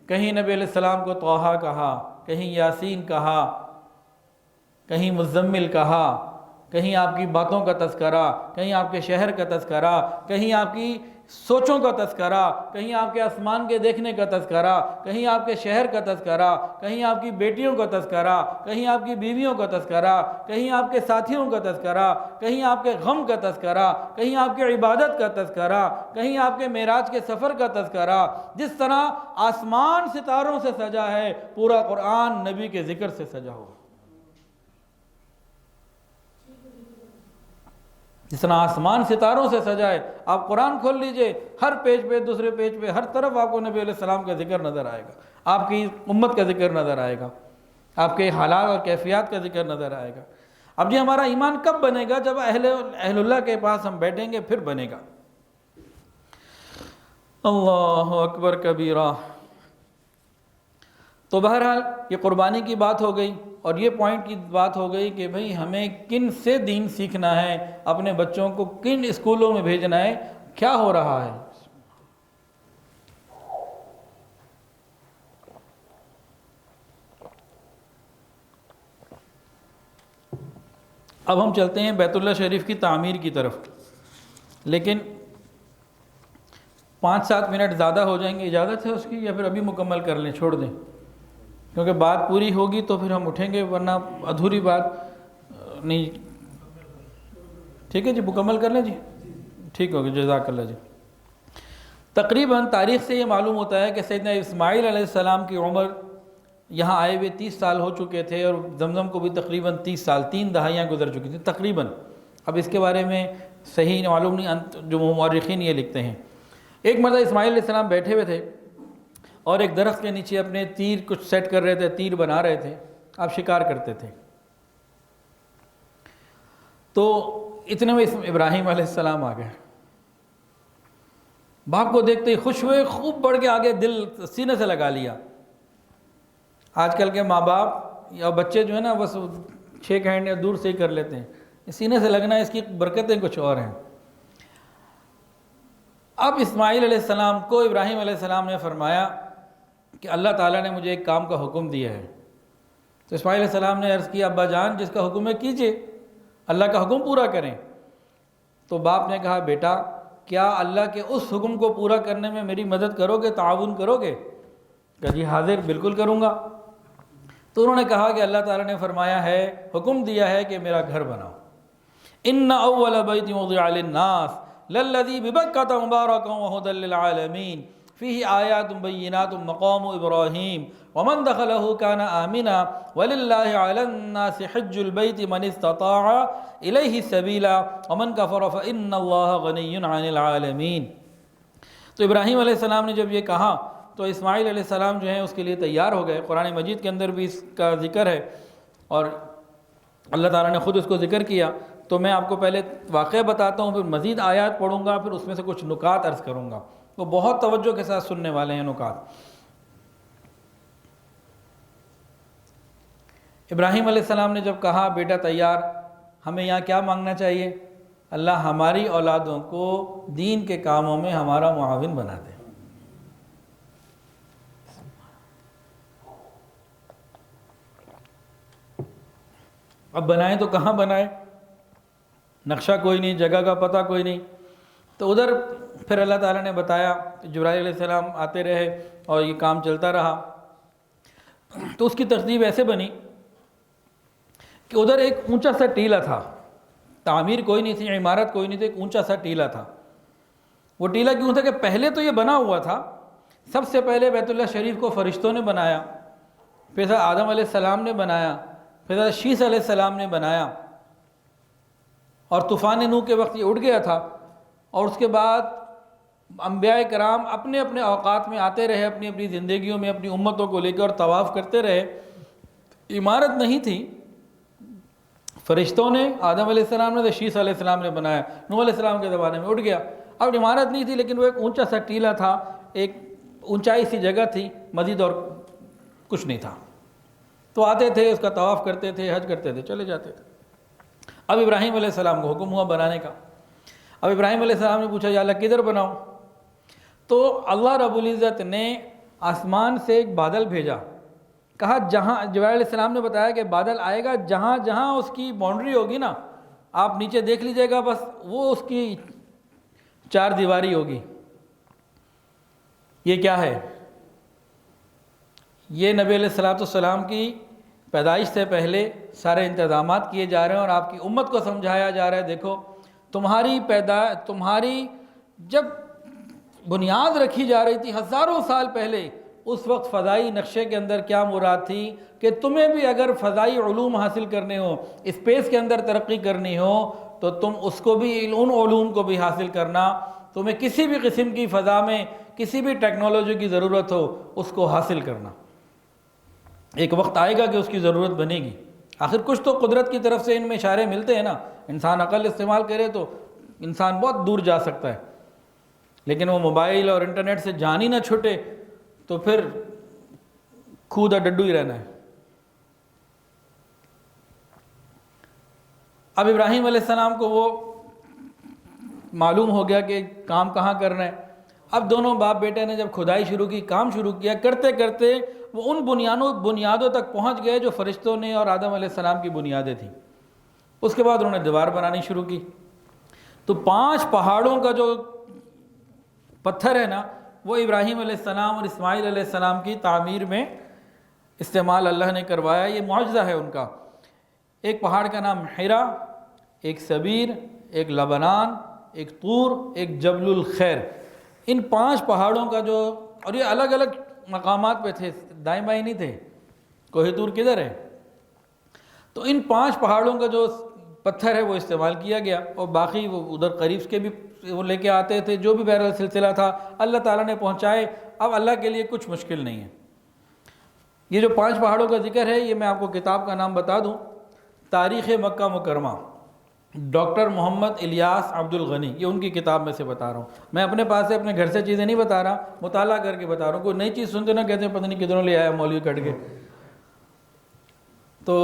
کہیں نبی علیہ السلام کو طٰہٰ کہا، کہیں یاسین کہا، کہیں مزمل کہا، کہیں آپ کی باتوں کا تذکرہ، کہیں آپ کے شہر کا تذکرہ، کہیں آپ کی سوچوں کا تذکرہ، کہیں آپ کے آسمان کے دیکھنے کا تذکرہ، کہیں آپ کے شہر کا تذکرہ، کہیں آپ کی بیٹیوں کا تذکرہ، کہیں آپ کی بیویوں کا تذکرہ، کہیں آپ کے ساتھیوں کا تذکرہ، کہیں آپ کے غم کا تذکرہ، کہیں آپ کے عبادت کا تذکرہ، کہیں آپ کے معراج کے سفر کا تذکرہ. جس طرح آسمان ستاروں سے سجا ہے، پورا قرآن نبی کے ذکر سے سجا ہوا. جس طرح آسمان ستاروں سے سجا ہے، آپ قرآن کھول لیجئے، ہر پیج پہ، دوسرے پیج پہ، ہر طرف آپ کو نبی علیہ السلام کا ذکر نظر آئے گا، آپ کی امت کا ذکر نظر آئے گا، آپ کے حالات اور کیفیات کا ذکر نظر آئے گا. اب جی ہمارا ایمان کب بنے گا؟ جب اہل اللہ کے پاس ہم بیٹھیں گے، پھر بنے گا. اللہ اکبر کبیرہ. تو بہرحال یہ قربانی کی بات ہو گئی، اور یہ پوائنٹ کی بات ہو گئی کہ بھئی ہمیں کن سے دین سیکھنا ہے، اپنے بچوں کو کن اسکولوں میں بھیجنا ہے، کیا ہو رہا ہے. اب ہم چلتے ہیں بیت اللہ شریف کی تعمیر کی طرف، لیکن 5-7 منٹ زیادہ ہو جائیں گے، اجازت ہے اس کی، یا پھر ابھی مکمل کر لیں، چھوڑ دیں؟ کیونکہ بات پوری ہوگی تو پھر ہم اٹھیں گے، ورنہ ادھوری بات نہیں. ٹھیک ہے جی، مکمل کر لیں جی، ٹھیک ہوگی، جزاک اللہ جی. تقریباً تاریخ سے یہ معلوم ہوتا ہے کہ سیدنا اسماعیل علیہ السلام کی عمر یہاں آئے ہوئے 30 سال ہو چکے تھے، اور زمزم کو بھی تقریباً 30 سال، 3 دہائیاں گزر چکی تھیں تقریباً. اب اس کے بارے میں صحیح معلوم نہیں، جو مورخین یہ لکھتے ہیں. ایک مرتبہ اسماعیل علیہ السلام بیٹھے ہوئے تھے اور ایک درخت کے نیچے اپنے تیر کچھ سیٹ کر رہے تھے، تیر بنا رہے تھے، آپ شکار کرتے تھے. تو اتنے میں ابراہیم علیہ السلام آ گئے. باغ کو دیکھتے ہی خوش ہوئے، خوب بڑھ کے آگے دل سینے سے لگا لیا. آج کل کے ماں باپ یا بچے جو ہے نا، بس 6 ہینڈ یا دور سے ہی کر لیتے ہیں. سینے سے لگنا، اس کی برکتیں کچھ اور ہیں. اب اسماعیل علیہ السلام کو ابراہیم علیہ السلام نے فرمایا کہ اللہ تعالیٰ نے مجھے ایک کام کا حکم دیا ہے. تو اسماعیل علیہ السلام نے عرض کیا، ابا جان جس کا حکم ہے کیجئے، اللہ کا حکم پورا کریں. تو باپ نے کہا، بیٹا کیا اللہ کے اس حکم کو پورا کرنے میں میری مدد کرو گے، تعاون کرو گے؟ کہ جی حاضر، بالکل کروں گا. تو انہوں نے کہا کہ اللہ تعالیٰ نے فرمایا ہے، حکم دیا ہے کہ میرا گھر بناؤ. ان اول بیت وضع للناس للذی ببکۃ مبارکا وہدی للعالمین فیہ آیات بینات مقام ابراہیم ومن دخلہ کان آمنا وللہ علی الناس حج البیت من استطاع الیہ سبیلا ومن کفر فإن اللہ غنی عن العالمین. تو ابراہیم علیہ السلام نے جب یہ کہا تو اسماعیل علیہ السلام جو ہیں اس کے لیے تیار ہو گئے. قرآن مجید کے اندر بھی اس کا ذکر ہے، اور اللہ تعالیٰ نے خود اس کو ذکر کیا. تو میں آپ کو پہلے واقعہ بتاتا ہوں، پھر مزید آیات پڑھوں گا، پھر اس میں سے کچھ نکات عرض کروں گا. وہ بہت توجہ کے ساتھ سننے والے ہیں نکات. ابراہیم علیہ السلام نے جب کہا بیٹا تیار، ہمیں یہاں کیا مانگنا چاہیے؟ اللہ ہماری اولادوں کو دین کے کاموں میں ہمارا معاون بنا دے. اب بنائیں تو کہاں بنائیں؟ نقشہ کوئی نہیں، جگہ کا پتہ کوئی نہیں. تو ادھر پھر اللہ تعالیٰ نے بتایا، جبرائیل علیہ السلام آتے رہے اور یہ کام چلتا رہا. تو اس کی ترتیب ایسے بنی کہ ادھر ایک اونچا سا ٹیلہ تھا، تعمیر کوئی نہیں تھی، عمارت کوئی نہیں تھی، ایک اونچا سا ٹیلہ تھا. وہ ٹیلہ کیوں تھا کہ پہلے تو یہ بنا ہوا تھا، سب سے پہلے بیت اللہ شریف کو فرشتوں نے بنایا، پھر آدم علیہ السلام نے بنایا، پھر شیس علیہ السلام نے بنایا، اور طوفان نوح کے وقت یہ اٹھ گیا تھا. اور اس کے بعد انبیاء کرام اپنے اپنے اوقات میں آتے رہے، اپنی اپنی زندگیوں میں اپنی امتوں کو لے کر طواف کرتے رہے۔ عمارت نہیں تھی، فرشتوں نے، آدم علیہ السلام نے، شیس علیہ السلام نے بنایا، نوح علیہ السلام کے زمانے میں اٹھ گیا۔ اب عمارت نہیں تھی لیکن وہ ایک اونچا سا ٹیلہ تھا، ایک اونچائی سی جگہ تھی، مزید اور کچھ نہیں تھا۔ تو آتے تھے، اس کا طواف کرتے تھے، حج کرتے تھے، چلے جاتے تھے۔ اب ابراہیم علیہ السلام کو حکم ہوا بنانے کا۔ اب ابراہیم علیہ السلام نے پوچھا یا اللہ کدھر بناؤں؟ تو اللہ رب العزت نے آسمان سے ایک بادل بھیجا، کہا جہاں، جبرائیل علیہ السلام نے بتایا کہ بادل آئے گا، جہاں جہاں اس کی باؤنڈری ہوگی نا، آپ نیچے دیکھ لیجئے گا، بس وہ اس کی چار دیواری ہوگی۔ یہ کیا ہے؟ یہ نبی علیہ السلام کی پیدائش سے پہلے سارے انتظامات کیے جا رہے ہیں اور آپ کی امت کو سمجھایا جا رہا ہے، دیکھو تمہاری جب بنیاد رکھی جا رہی تھی ہزاروں سال پہلے، اس وقت فضائی نقشے کے اندر کیا مراد تھی کہ تمہیں بھی اگر فضائی علوم حاصل کرنے ہو، اسپیس کے اندر ترقی کرنی ہو، تو تم اس کو بھی، ان علوم کو بھی حاصل کرنا۔ تمہیں کسی بھی قسم کی فضا میں کسی بھی ٹیکنالوجی کی ضرورت ہو، اس کو حاصل کرنا۔ ایک وقت آئے گا کہ اس کی ضرورت بنے گی۔ آخر کچھ تو قدرت کی طرف سے ان میں اشارے ملتے ہیں نا، انسان عقل استعمال کرے تو انسان بہت دور جا سکتا ہے، لیکن وہ موبائل اور انٹرنیٹ سے جان ہی نہ چھوٹے تو پھر کھودا ڈڈو ہی رہنا ہے۔ اب ابراہیم علیہ السلام کو وہ معلوم ہو گیا کہ کام کہاں کرنا ہے۔ اب دونوں باپ بیٹے نے جب کھدائی شروع کی، کام شروع کیا، کرتے کرتے وہ ان بنیادوں تک پہنچ گئے جو فرشتوں نے اور آدم علیہ السلام کی بنیادیں تھیں۔ اس کے بعد انہوں نے دیوار بنانی شروع کی۔ تو 5 پہاڑوں کا جو پتھر ہے نا، وہ ابراہیم علیہ السلام اور اسماعیل علیہ السلام کی تعمیر میں استعمال اللہ نے کروایا۔ یہ معجزہ ہے ان کا۔ ایک پہاڑ کا نام حرا، ایک سبیر، ایک لبنان، ایک طور، ایک جبل الخیر۔ ان 5 پہاڑوں کا جو، اور یہ الگ الگ مقامات پہ تھے، دائیں بائیں نہیں تھے۔ کوہ طور کدھر ہے؟ تو ان 5 پہاڑوں کا جو پتھر ہے وہ استعمال کیا گیا، اور باقی وہ ادھر قریب کے بھی وہ لے کے آتے تھے، جو بھی بہرحال سلسلہ تھا اللہ تعالیٰ نے پہنچائے۔ اب اللہ کے لیے کچھ مشکل نہیں ہے۔ یہ جو 5 پہاڑوں کا ذکر ہے، یہ میں آپ کو کتاب کا نام بتا دوں، تاریخ مکہ مکرمہ، ڈاکٹر محمد الیاس عبد الغنی، یہ ان کی کتاب میں سے بتا رہا ہوں۔ میں اپنے پاس سے، اپنے گھر سے چیزیں نہیں بتا رہا، مطالعہ کر کے بتا رہا ہوں۔ کوئی نئی چیز سنتے نہ کہتے ہیں پتہ نہیں کدھروں لے آیا مولوی کٹ کے۔ تو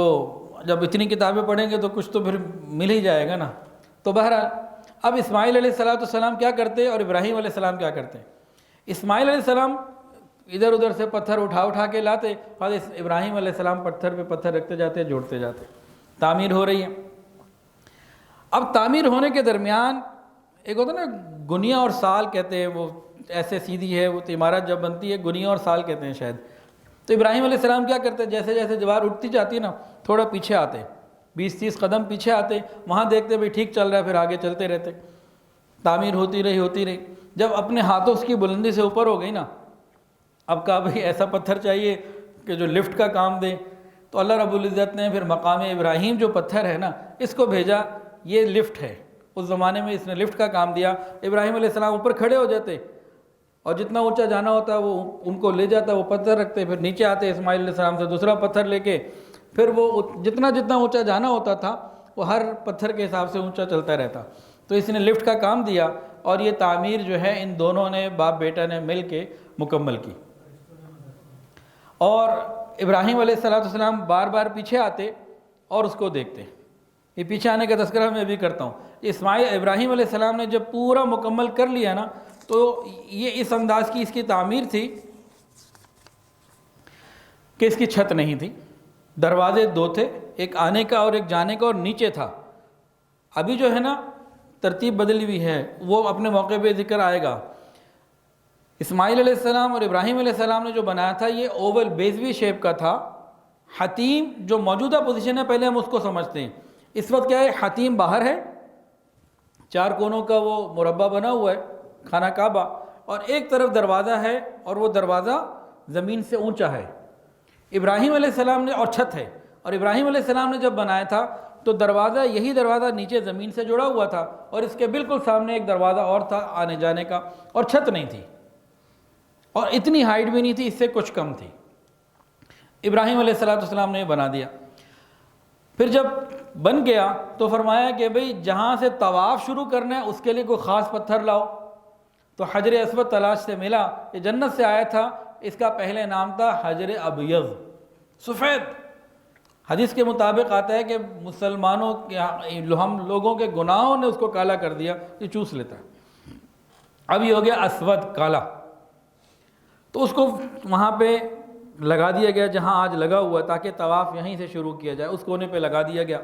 جب اتنی کتابیں پڑھیں گے تو کچھ تو پھر مل ہی جائے گا نا۔ تو بہرحال اب اسماعیل علیہ السلام کیا کرتے اور ابراہیم علیہ السلام کیا کرتے؟ اسماعیل علیہ السلام ادھر ادھر سے پتھر اٹھا کے لاتے، اور ابراہیم علیہ السلام پتھر پہ پتھر رکھتے جاتے، جوڑتے جاتے۔ تعمیر ہو رہی ہے۔ اب تعمیر ہونے کے درمیان ایک ہوتا ہے نا گنیا اور سال کہتے ہیں، وہ ایسے سیدھی ہے، وہ عمارت جب بنتی ہے گنیا اور سال کہتے ہیں شاید۔ تو ابراہیم علیہ السلام کیا کرتے؟ جیسے جیسے دیوار اٹھتی جاتی نا، تھوڑا پیچھے آتے، 20-30 قدم پیچھے آتے، وہاں دیکھتے بھی ٹھیک چل رہا ہے، پھر آگے چلتے رہتے۔ تعمیر ہوتی رہی۔ جب اپنے ہاتھوں اس کی بلندی سے اوپر ہو گئی نا، اب کہا بھئی ایسا پتھر چاہیے کہ جو لفٹ کا کام دے۔ تو اللہ رب العزت نے پھر مقام ابراہیم جو پتھر ہے نا، اس کو بھیجا، یہ لفٹ ہے۔ اس زمانے میں اس نے لفٹ کا کام دیا۔ ابراہیم علیہ السلام اوپر کھڑے ہو جاتے، اور جتنا اونچا جانا ہوتا ہے وہ ان کو لے جاتا، وہ پتھر رکھتے، پھر نیچے آتے اسماعیل علیہ السلام سے دوسرا پتھر لے کے، پھر وہ جتنا اونچا جانا ہوتا تھا وہ ہر پتھر کے حساب سے اونچا چلتا رہتا۔ تو اس نے لفٹ کا کام دیا، اور یہ تعمیر جو ہے ان دونوں نے، باپ بیٹا نے مل کے مکمل کی۔ اور ابراہیم علیہ السلام بار بار پیچھے آتے اور اس کو دیکھتے۔ یہ پیچھے آنے کا تذکرہ میں بھی کرتا ہوں۔ ابراہیم علیہ السلام نے جب پورا مکمل کر لیا نا، تو یہ اس انداز کی اس کی تعمیر تھی کہ اس کی چھت نہیں تھی، دروازے 2 تھے، ایک آنے کا اور ایک جانے کا، اور نیچے تھا۔ ابھی جو ہے نا ترتیب بدلی ہوئی ہے، وہ اپنے موقع پہ ذکر آئے گا۔ اسماعیل علیہ السلام اور ابراہیم علیہ السلام نے جو بنایا تھا، یہ اوول بیزوی شیپ کا تھا۔ حتیم جو موجودہ پوزیشن ہے، پہلے ہم اس کو سمجھتے ہیں۔ اس وقت کیا ہے؟ حتیم باہر ہے، 4 کونوں کا وہ مربع بنا ہوا ہے، خانہ کعبہ، اور ایک طرف دروازہ ہے، اور وہ دروازہ زمین سے اونچا ہے۔ ابراہیم علیہ السلام نے، اور چھت ہے، اور ابراہیم علیہ السلام نے جب بنایا تھا تو دروازہ، یہی دروازہ نیچے زمین سے جڑا ہوا تھا اور اس کے بالکل سامنے ایک دروازہ اور تھا آنے جانے کا، اور چھت نہیں تھی اور اتنی ہائٹ بھی نہیں تھی، اس سے کچھ کم تھی۔ ابراہیم علیہ السلام نے بنا دیا۔ پھر جب بن گیا تو فرمایا کہ بھئی جہاں سے طواف شروع کرنا ہے اس کے لیے کوئی خاص پتھر لاؤ۔ تو حجر اسود تلاش سے ملا، یہ جنت سے آیا تھا، اس کا پہلے نام تھا حجر ابیض، سفید۔ حدیث کے مطابق آتا ہے کہ مسلمانوں کے، ہم لوگوں کے گناہوں نے اس کو کالا کر دیا، یہ چوس لیتا ہے، اب یہ ہو گیا اسود، کالا۔ تو اس کو وہاں پہ لگا دیا گیا جہاں آج لگا ہوا ہے، تاکہ طواف یہیں سے شروع کیا جائے، اس کونے پہ لگا دیا گیا۔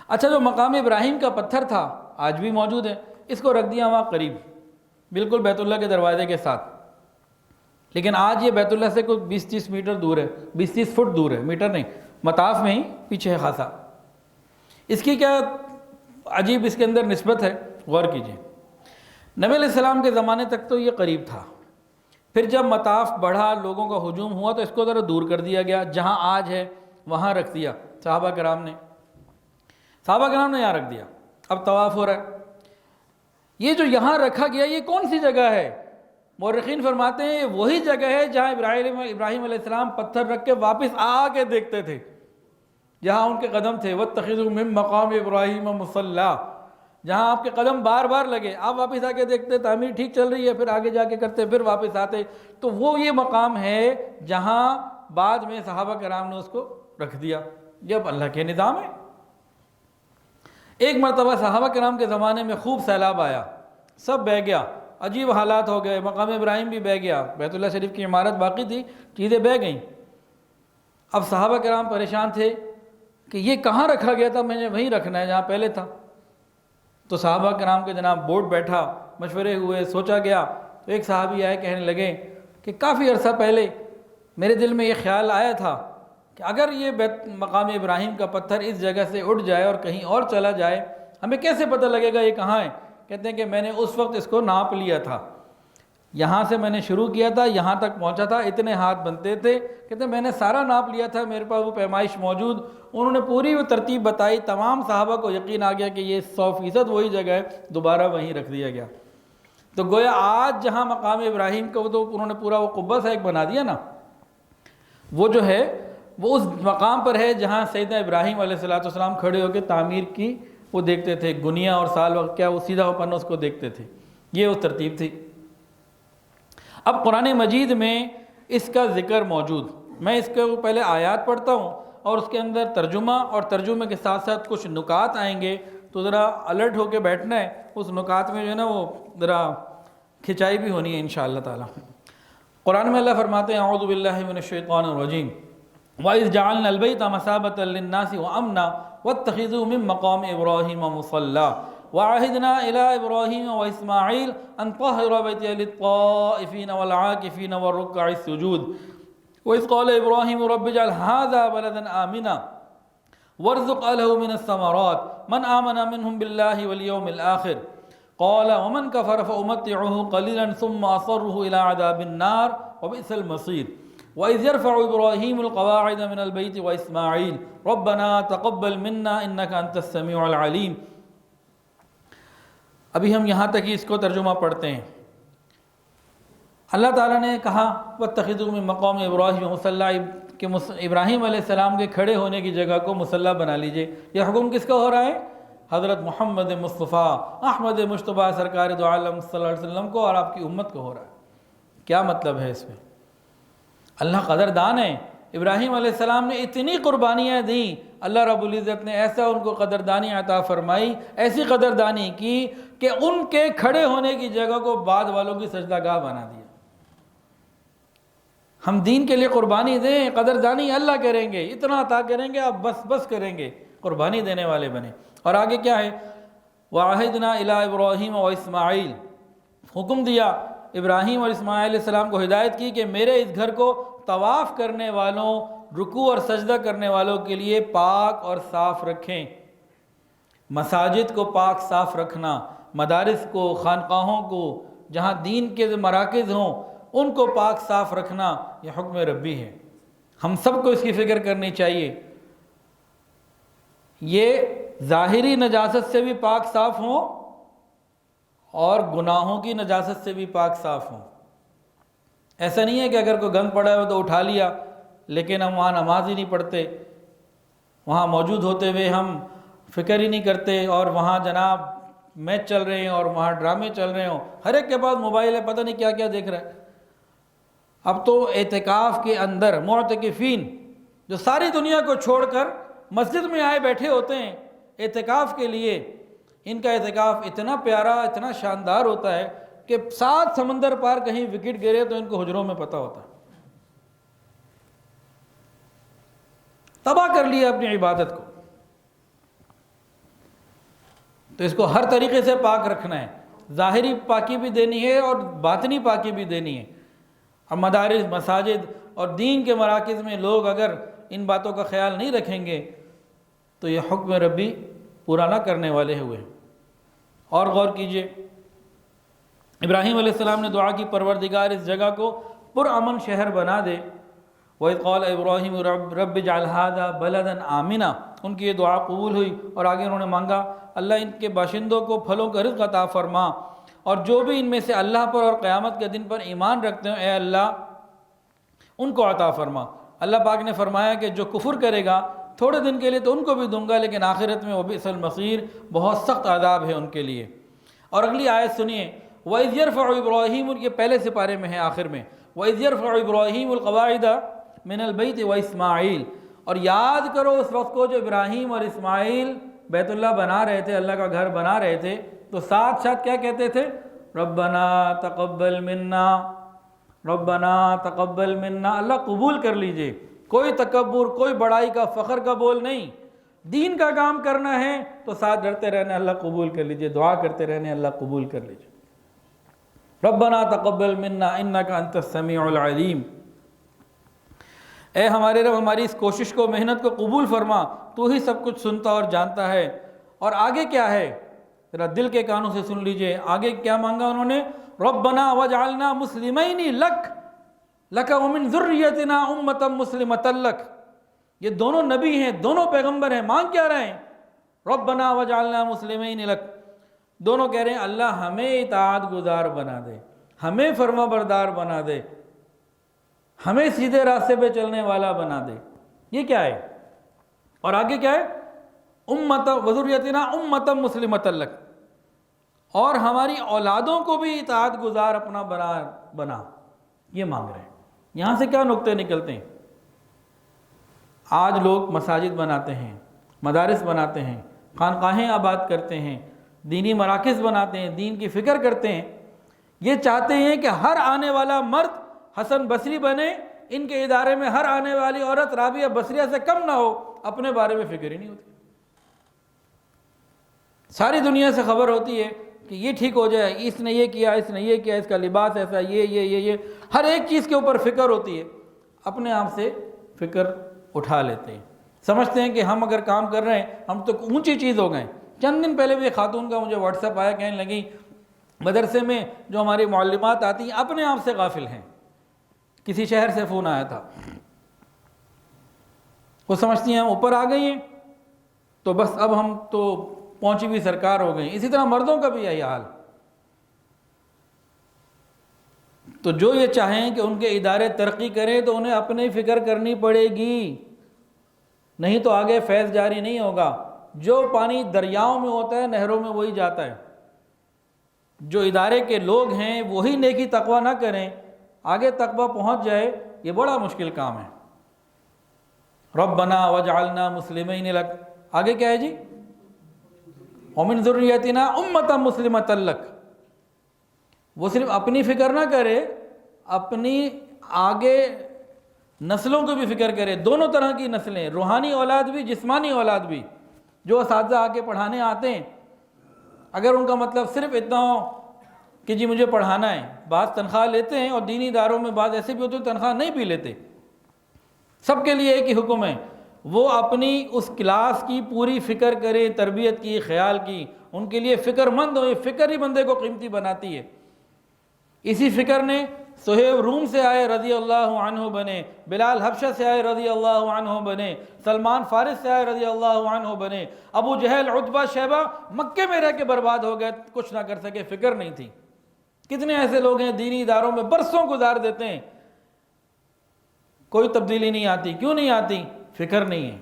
اچھا، جو مقام ابراہیم کا پتھر تھا آج بھی موجود ہے، اس کو رکھ دیا وہاں قریب، بالکل بیت اللہ کے دروازے کے ساتھ، لیکن آج یہ بیت اللہ سے کوئی 20-30 میٹر دور ہے، 20-30 فٹ دور ہے، میٹر نہیں، مطاف میں ہی پیچھے ہے خاصا۔ اس کی کیا عجیب اس کے اندر نسبت ہے، غور کیجئے۔ نبی علیہ السلام کے زمانے تک تو یہ قریب تھا، پھر جب مطاف بڑھا، لوگوں کا ہجوم ہوا تو اس کو ذرا دور کر دیا گیا، جہاں آج ہے وہاں رکھ دیا صحابہ کرام نے یہاں رکھ دیا۔ اب طواف ہو رہا ہے، یہ جو یہاں رکھا گیا یہ کون سی جگہ ہے؟ مورخین فرماتے ہیں یہ وہی جگہ ہے جہاں ابراہیم علیہ السلام پتھر رکھ کے واپس آ کے دیکھتے تھے، جہاں ان کے قدم تھے، وَاتَّخِذُوا مِن مَقَامِ إِبْرَاهِيمَ مُصَلًّى، جہاں آپ کے قدم بار بار لگے، آپ واپس آ کے دیکھتے، تعمیر ٹھیک چل رہی ہے، پھر آگے جا کے کرتے، پھر واپس آتے، تو وہ یہ مقام ہے جہاں بعد میں صحابہ کرام نے اس کو رکھ دیا۔ یہ اب اللہ کے نظام ہے۔ ایک مرتبہ صحابہ کرام کے زمانے میں خوب سیلاب آیا، سب بہہ گیا، عجیب حالات ہو گئے، مقام ابراہیم بھی بہہ گیا، بیت اللہ شریف کی عمارت باقی تھی، چیزیں بہہ گئیں۔ اب صحابہ کرام پریشان تھے کہ یہ کہاں رکھا گیا تھا، میں نے وہیں رکھنا ہے جہاں پہلے تھا۔ تو صحابہ کرام کے جناب بورڈ بیٹھا، مشورے ہوئے، سوچا گیا، تو ایک صحابی آئے، کہنے لگے کہ کافی عرصہ پہلے میرے دل میں یہ خیال آیا تھا کہ اگر یہ مقام ابراہیم کا پتھر اس جگہ سے اٹھ جائے اور کہیں اور چلا جائے، ہمیں کیسے پتہ لگے گا یہ کہاں ہے؟ کہتے ہیں کہ میں نے اس وقت اس کو ناپ لیا تھا، یہاں سے میں نے شروع کیا تھا، یہاں تک پہنچا تھا، اتنے ہاتھ بنتے تھے، کہتے ہیں میں نے سارا ناپ لیا تھا، میرے پاس وہ پیمائش موجود، انہوں نے پوری وہ ترتیب بتائی، تمام صحابہ کو یقین آ گیا کہ یہ 100% وہی جگہ ہے، دوبارہ وہیں رکھ دیا گیا۔ تو گویا آج جہاں مقام ابراہیم کا، وہ تو انہوں نے پورا وہ قبہ سا ایک بنا دیا نا، وہ جو ہے وہ اس مقام پر ہے جہاں سیدنا ابراہیم علیہ السلام کھڑے ہو کے تعمیر کی وہ دیکھتے تھے، گنیا اور سال وقت کیا، وہ سیدھا پنا اس کو دیکھتے تھے، یہ وہ ترتیب تھی۔ اب قرآن مجید میں اس کا ذکر موجود، میں اس کے پہلے آیات پڑھتا ہوں اور اس کے اندر ترجمہ، اور ترجمے کے ساتھ ساتھ کچھ نکات آئیں گے، تو ذرا الرٹ ہو کے بیٹھنا ہے، اس نکات میں جو ہے نا وہ ذرا کھچائی بھی ہونی ہے انشاءاللہ تعالی۔ قرآن میں اللہ فرماتے ہیں اعوذ باللہ من الشیطان الرجیم وَإِذْ جَعَلْنَا الْبَيْتَ مَثَابَةً لِلنَّاسِ وَأَمْنًا وَاتَّخِذُوا مِن مَّقَامِ إِبْرَاهِيمَ مُصَلًّى وَعَهِدْنَا إِلَىٰ إِبْرَاهِيمَ وَإِسْمَاعِيلَ أَن طَهِّرَ بَيْتِيَ لِلطَّائِفِينَ وَالْعَاكِفِينَ وَالرُّكَّعِ السُّجُودِ وَإِذْ قَالَ إِبْرَاهِيمُ رَبِّ اجْعَلْ هَٰذَا بَلَدًا آمِنًا وَارْزُقْ أَهْلَهُ مِنَ الثَّمَرَاتِ مَنْ آمَنَ مِنْهُم بِاللَّهِ وَالْيَوْمِ الْآخِرِ قَالَ وَمَنْ كَفَرَ فَأُمَتِّعُهُ قَلِيلًا ثُمَّ أَضْطَرُّهُ إِلَىٰ عَذَابِ النَّارِ وَبِئْسَ الْمَصِيرُ وَإِذْ يَرْفَعُ إِبْرَاهِيمُ الْقَوَاعِدَ مِنَ الْبَيْتِ وَإِسْمَاعِيلُ رَبَّنَا تَقَبَّلْ مِنَّا إِنَّكَ أَنْتَ السَّمِيعُ الْعَلِيمُ۔ ابھی ہم یہاں تک ہی اس کو ترجمہ پڑھتے ہیں۔ اللہ تعالیٰ نے کہا وَاتَّخِذُوا مِن مَّقَامِ إِبْرَاهِيمَ مُصَلًّى کہ ابراہیم علیہ السلام کے کھڑے ہونے کی جگہ کو مصلی بنا لیجئے۔ یہ حکم کس کا ہو رہا ہے؟ حضرت محمد مصطفیٰ احمد مجتبیٰ سرکار دو عالم صلی اللہ علیہ وسلم کو اور آپ کی امت کو ہو رہا ہے۔ کیا مطلب ہے اس میں؟ اللہ قدردان ہے، ابراہیم علیہ السلام نے اتنی قربانیاں دیں، اللہ رب العزت نے ایسا ان کو قدردانی عطا فرمائی، ایسی قدردانی کی کہ ان کے کھڑے ہونے کی جگہ کو بعد والوں کی سجدہ گاہ بنا دیا۔ ہم دین کے لیے قربانی دیں، قدردانی اللہ کریں گے، اتنا عطا کریں گے، آپ بس کریں گے، قربانی دینے والے بنے۔ اور آگے کیا ہے؟ وَعَهِدْنَا إِلَىٰ إِبْرَاهِيمَ وَإِسْمَاعِيلَ حکم دیا ابراہیم اور اسماعیل علیہ السلام کو، ہدایت کی کہ میرے اس گھر کو طواف کرنے والوں، رکوع اور سجدہ کرنے والوں کے لیے پاک اور صاف رکھیں۔ مساجد کو پاک صاف رکھنا، مدارس کو، خانقاہوں کو، جہاں دین کے مراکز ہوں ان کو پاک صاف رکھنا، یہ حکم ربی ہے، ہم سب کو اس کی فکر کرنی چاہیے۔ یہ ظاہری نجاست سے بھی پاک صاف ہوں اور گناہوں کی نجاست سے بھی پاک صاف ہوں۔ ایسا نہیں ہے کہ اگر کوئی گند پڑا ہو تو اٹھا لیا، لیکن ہم وہاں نماز ہی نہیں پڑھتے، وہاں موجود ہوتے ہوئے ہم فکر ہی نہیں کرتے، اور وہاں جناب میچ چل رہے ہیں اور وہاں ڈرامے چل رہے ہوں، ہر ایک کے پاس موبائل ہے، پتہ نہیں کیا کیا دیکھ رہا ہے۔ اب تو اعتکاف کے اندر معتکفین جو ساری دنیا کو چھوڑ کر مسجد میں آئے بیٹھے ہوتے ہیں اعتکاف کے لیے، ان کا اعتکاف اتنا پیارا، اتنا شاندار ہوتا ہے کہ 7 سمندر پار کہیں وکٹ گرے تو ان کو حجروں میں پتہ ہوتا ہے۔ تباہ کر لیا اپنی عبادت کو، تو اس کو ہر طریقے سے پاک رکھنا ہے، ظاہری پاکی بھی دینی ہے اور باطنی پاکی بھی دینی ہے۔ اب مدارس، مساجد اور دین کے مراکز میں لوگ اگر ان باتوں کا خیال نہیں رکھیں گے تو یہ حکم ربی پورا نہ کرنے والے ہوئے۔ اور غور کیجئے، ابراہیم علیہ السلام نے دعا کی، پروردگار اس جگہ کو پرامن شہر بنا دے۔ وَإِذْ قَالَ إِبْرَاهِيمُ رَبِّ اجْعَلْ هَٰذَا بَلَدًا آمِنًا، ان کی یہ دعا قبول ہوئی، اور آگے انہوں نے مانگا اللہ ان کے باشندوں کو پھلوں کا رزق عطا فرما، اور جو بھی ان میں سے اللہ پر اور قیامت کے دن پر ایمان رکھتے ہیں اے اللہ ان کو عطا فرما۔ اللہ پاک نے فرمایا کہ جو کفر کرے گا تھوڑے دن کے لیے تو ان کو بھی دوں گا، لیکن آخرت میں وبئس المصیر، بہت سخت عذاب ہے ان کے لیے۔ اور اگلی آیت سنیے، وَإِذْ يَرْفَعُ إِبْرَاهِيمُ، یہ پہلے سپارے میں ہے آخر میں، وَإِذْ يَرْفَعُ إِبْرَاهِيمُ الْقَوَاعِدَ مِنَ الْبَيْتِ وَإِسْمَاعِيلُ، اور یاد کرو اس وقت کو جو ابراہیم اور اسماعیل بیت اللہ بنا رہے تھے، اللہ کا گھر بنا رہے تھے، تو ساتھ ساتھ کیا کہتے تھے؟ ربنا تقبل منا، ربنا تقبل منا، اللہ قبول کر لیجئے۔ کوئی تکبر، کوئی بڑائی کا، فخر کا بول نہیں، دین کا کام کرنا ہے تو ساتھ ڈرتے رہنے اللہ قبول کر لیجئے، دعا کرتے رہنے اللہ قبول کر لیجئے۔ ربنا تقبل منا انک انت السمیع العلیم، اے ہمارے رب ہماری اس کوشش کو، محنت کو قبول فرما، تو ہی سب کچھ سنتا اور جانتا ہے۔ اور آگے کیا ہے ذرا دل کے کانوں سے سن لیجئے، آگے کیا مانگا انہوں نے؟ ربنا وجعلنا مسلمین لک ومن ذریتنا امتا مسلمتا لک، یہ دونوں نبی ہیں، دونوں پیغمبر ہیں، مانگ کیا رہے ہیں؟ ربنا وجعلنا مسلمین لک، دونوں کہہ رہے ہیں اللہ ہمیں اطاعت گزار بنا دے، ہمیں فرما بردار بنا دے، ہمیں سیدھے راستے پہ چلنے والا بنا دے۔ یہ کیا ہے؟ اور آگے کیا ہے؟ امتا وذریتنا امتا مسلمتا لک، اور ہماری اولادوں کو بھی اطاعت گزار اپنا بنا، یہ مانگ رہے ہیں۔ یہاں سے کیا نقطے نکلتے ہیں؟ آج لوگ مساجد بناتے ہیں، مدارس بناتے ہیں، خانقاہیں آباد کرتے ہیں، دینی مراکز بناتے ہیں، دین کی فکر کرتے ہیں، یہ چاہتے ہیں کہ ہر آنے والا مرد حسن بصری بنے، ان کے ادارے میں ہر آنے والی عورت رابعہ بصریہ سے کم نہ ہو، اپنے بارے میں فکر ہی نہیں ہوتی۔ ساری دنیا سے خبر ہوتی ہے کہ یہ ٹھیک ہو جائے، اس نے یہ کیا، اس نے یہ کیا، اس کا لباس ایسا، یہ ہر ایک چیز کے اوپر فکر ہوتی ہے، اپنے آپ سے فکر اٹھا لیتے ہیں، سمجھتے ہیں کہ ہم اگر کام کر رہے ہیں ہم تو اونچی چیز ہو گئے۔ چند دن پہلے بھی خاتون کا مجھے واٹس ایپ آیا، کہنے لگی مدرسے میں جو ہماری معلمات آتی ہیں اپنے آپ سے غافل ہیں، کسی شہر سے فون آیا تھا، وہ سمجھتی ہیں ہم اوپر آ گئی ہیں تو بس اب ہم تو پہنچی بھی سرکار ہو گئی۔ اسی طرح مردوں کا بھی یہی حال۔ تو جو یہ چاہیں کہ ان کے ادارے ترقی کریں تو انہیں اپنی فکر کرنی پڑے گی، نہیں تو آگے فیض جاری نہیں ہوگا۔ جو پانی دریاؤں میں ہوتا ہے نہروں میں وہی جاتا ہے۔ جو ادارے کے لوگ ہیں وہی نیکی تقوی نہ کریں، آگے تقوی پہنچ جائے، یہ بڑا مشکل کام ہے۔ ربنا وجعلنا مسلمین لک، آگے کیا ہے جی؟ ومن ذریتنا امتا مسلمتا لک، وہ صرف اپنی فکر نہ کرے، اپنی آگے نسلوں کو بھی فکر کرے، دونوں طرح کی نسلیں، روحانی اولاد بھی، جسمانی اولاد بھی۔ جو اساتذہ آگے پڑھانے آتے ہیں، اگر ان کا مطلب صرف اتنا ہو کہ جی مجھے پڑھانا ہے، بعض تنخواہ لیتے ہیں، اور دینی اداروں میں بعض ایسے بھی ہوتے ہیں تنخواہ نہیں بھی لیتے، سب کے لیے ایک ہی حکم ہے، وہ اپنی اس کلاس کی پوری فکر کریں، تربیت کی، خیال کی، ان کے لیے فکر مند ہو۔ یہ فکر ہی بندے کو قیمتی بناتی ہے۔ اسی فکر نے سہیب روم سے آئے رضی اللہ عنہ بنے، بلال حبشہ سے آئے رضی اللہ عنہ بنے، سلمان فارس سے آئے رضی اللہ عنہ بنے، ابو جہل عتبہ شیبہ مکے میں رہ کے برباد ہو گئے، کچھ نہ کر سکے، فکر نہیں تھی۔ کتنے ایسے لوگ ہیں دینی اداروں میں برسوں گزار دیتے ہیں، کوئی تبدیلی نہیں آتی۔ کیوں نہیں آتی؟ فکر نہیں ہے۔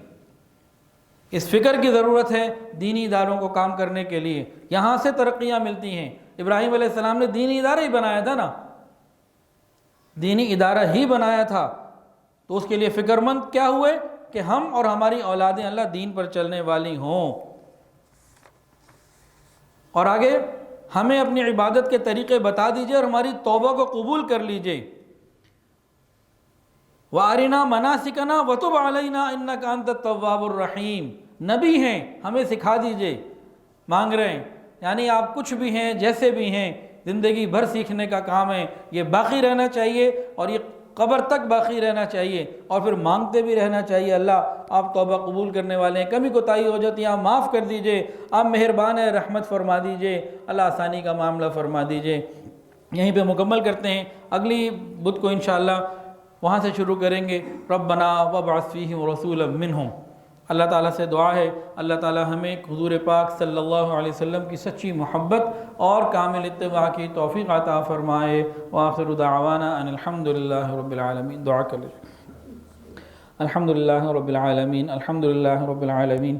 اس فکر کی ضرورت ہے دینی اداروں کو کام کرنے کے لیے، یہاں سے ترقیاں ملتی ہیں۔ ابراہیم علیہ السلام نے دینی ادارہ ہی بنایا تھا نا، دینی ادارہ ہی بنایا تھا، تو اس کے لیے فکر مند کیا ہوئے کہ ہم اور ہماری اولادیں اللہ دین پر چلنے والی ہوں۔ اور آگے ہمیں اپنی عبادت کے طریقے بتا دیجئے اور ہماری توبہ کو قبول کر لیجئے۔ وَأَرِنَا مَنَاسِكَنَا وَتُبْ عَلَيْنَا إِنَّكَ أَنْتَ التَّوَّابُ الرَّحِيمُ۔ نبی ہیں، ہمیں سکھا دیجئے، مانگ رہے ہیں، یعنی آپ کچھ بھی ہیں، جیسے بھی ہیں، زندگی بھر سیکھنے کا کام ہے، یہ باقی رہنا چاہیے اور یہ قبر تک باقی رہنا چاہیے، اور پھر مانگتے بھی رہنا چاہیے، اللہ آپ توبہ قبول کرنے والے ہیں، کمی کوتاہی ہو جاتی ہے آپ معاف کر دیجئے، آپ مہربان ہے رحمت فرما دیجئے، اللہ آسانی کا معاملہ فرما دیجئے۔ یہیں پہ مکمل کرتے ہیں، اگلی بدھ کو انشاءاللہ وہاں سے شروع کریں گے۔ ربنا وابعث فیہم رسولا منہم۔ اللہ تعالیٰ سے دعا ہے اللہ تعالیٰ ہمیں حضور پاک صلی اللہ علیہ وسلم کی سچی محبت اور کامل اتباع کی توفیق عطا فرمائے۔ وآخر دعوانا ان الحمدللہ رب العالمین۔ دعا کر لیں۔ الحمدللہ رب العالمین، الحمدللہ رب العالمین،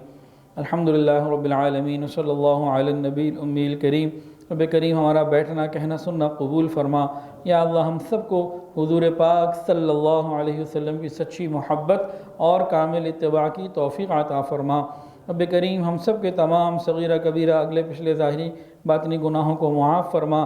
الحمدللہ رب العالمین، صلی اللہ علی النبی الامی الکریم۔ رب کریم ہمارا بیٹھنا کہنا سننا قبول فرما۔ یا اللہ ہم سب کو حضور پاک صلی اللہ علیہ وسلم کی سچی محبت اور کامل اتباع کی توفیق عطا فرما۔ رب کریم ہم سب کے تمام صغیرہ کبیرہ اگلے پچھلے ظاہری باطنی گناہوں کو معاف فرما۔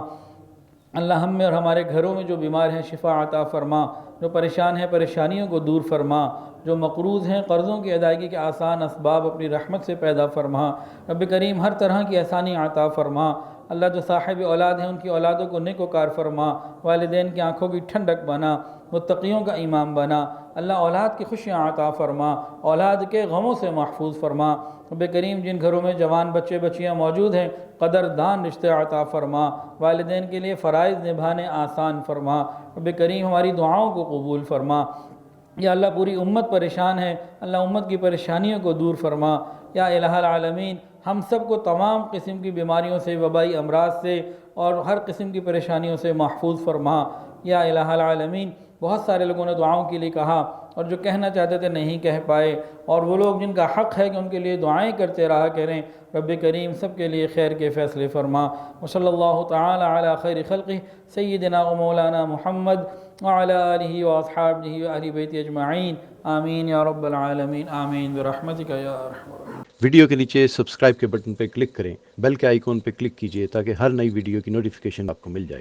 اللہ ہم میں اور ہمارے گھروں میں جو بیمار ہیں شفا عطا فرما، جو پریشان ہیں پریشانیوں کو دور فرما، جو مقروض ہیں قرضوں کی ادائیگی کے آسان اسباب اپنی رحمت سے پیدا فرما۔ رب کریم ہر طرح کی آسانی عطا فرما۔ اللہ جو صاحب اولاد ہیں ان کی اولادوں کو نیک وکار فرما، والدین کی آنکھوں کی ٹھنڈک بنا، متقیوں کا امام بنا۔ اللہ اولاد کی خوشیاں عطا فرما، اولاد کے غموں سے محفوظ فرما۔ رب کریم جن گھروں میں جوان بچے بچیاں موجود ہیں قدردان رشتے عطا فرما، والدین کے لیے فرائض نبھانے آسان فرما۔ رب کریم ہماری دعاؤں کو قبول فرما۔ یا اللہ پوری امت پریشان ہے، اللہ امت کی پریشانیوں کو دور فرما۔ یا الہ العالمین ہم سب کو تمام قسم کی بیماریوں سے، وبائی امراض سے اور ہر قسم کی پریشانیوں سے محفوظ فرما۔ یا الہ العالمین بہت سارے لوگوں نے دعاؤں کے لیے کہا اور جو کہنا چاہتے تھے نہیں کہہ پائے، اور وہ لوگ جن کا حق ہے کہ ان کے لیے دعائیں کرتے رہا کریں، رب کریم سب کے لیے خیر کے فیصلے فرما۔ وصلی اللہ تعالی علی خیر خلقہ سیدنا و مولانا محمد وعلی آلہ واصحابہ واہل بیت اجمعین، آمین یا رب العالمین، آمین برحمتک یا ارحم الراحمین۔ ویڈیو کے نیچے سبسکرائب کے بٹن پہ کلک کریں، بیل کے آئیکن پہ کلک کیجئے تاکہ ہر نئی ویڈیو کی نوٹیفیکیشن آپ کو مل جائے۔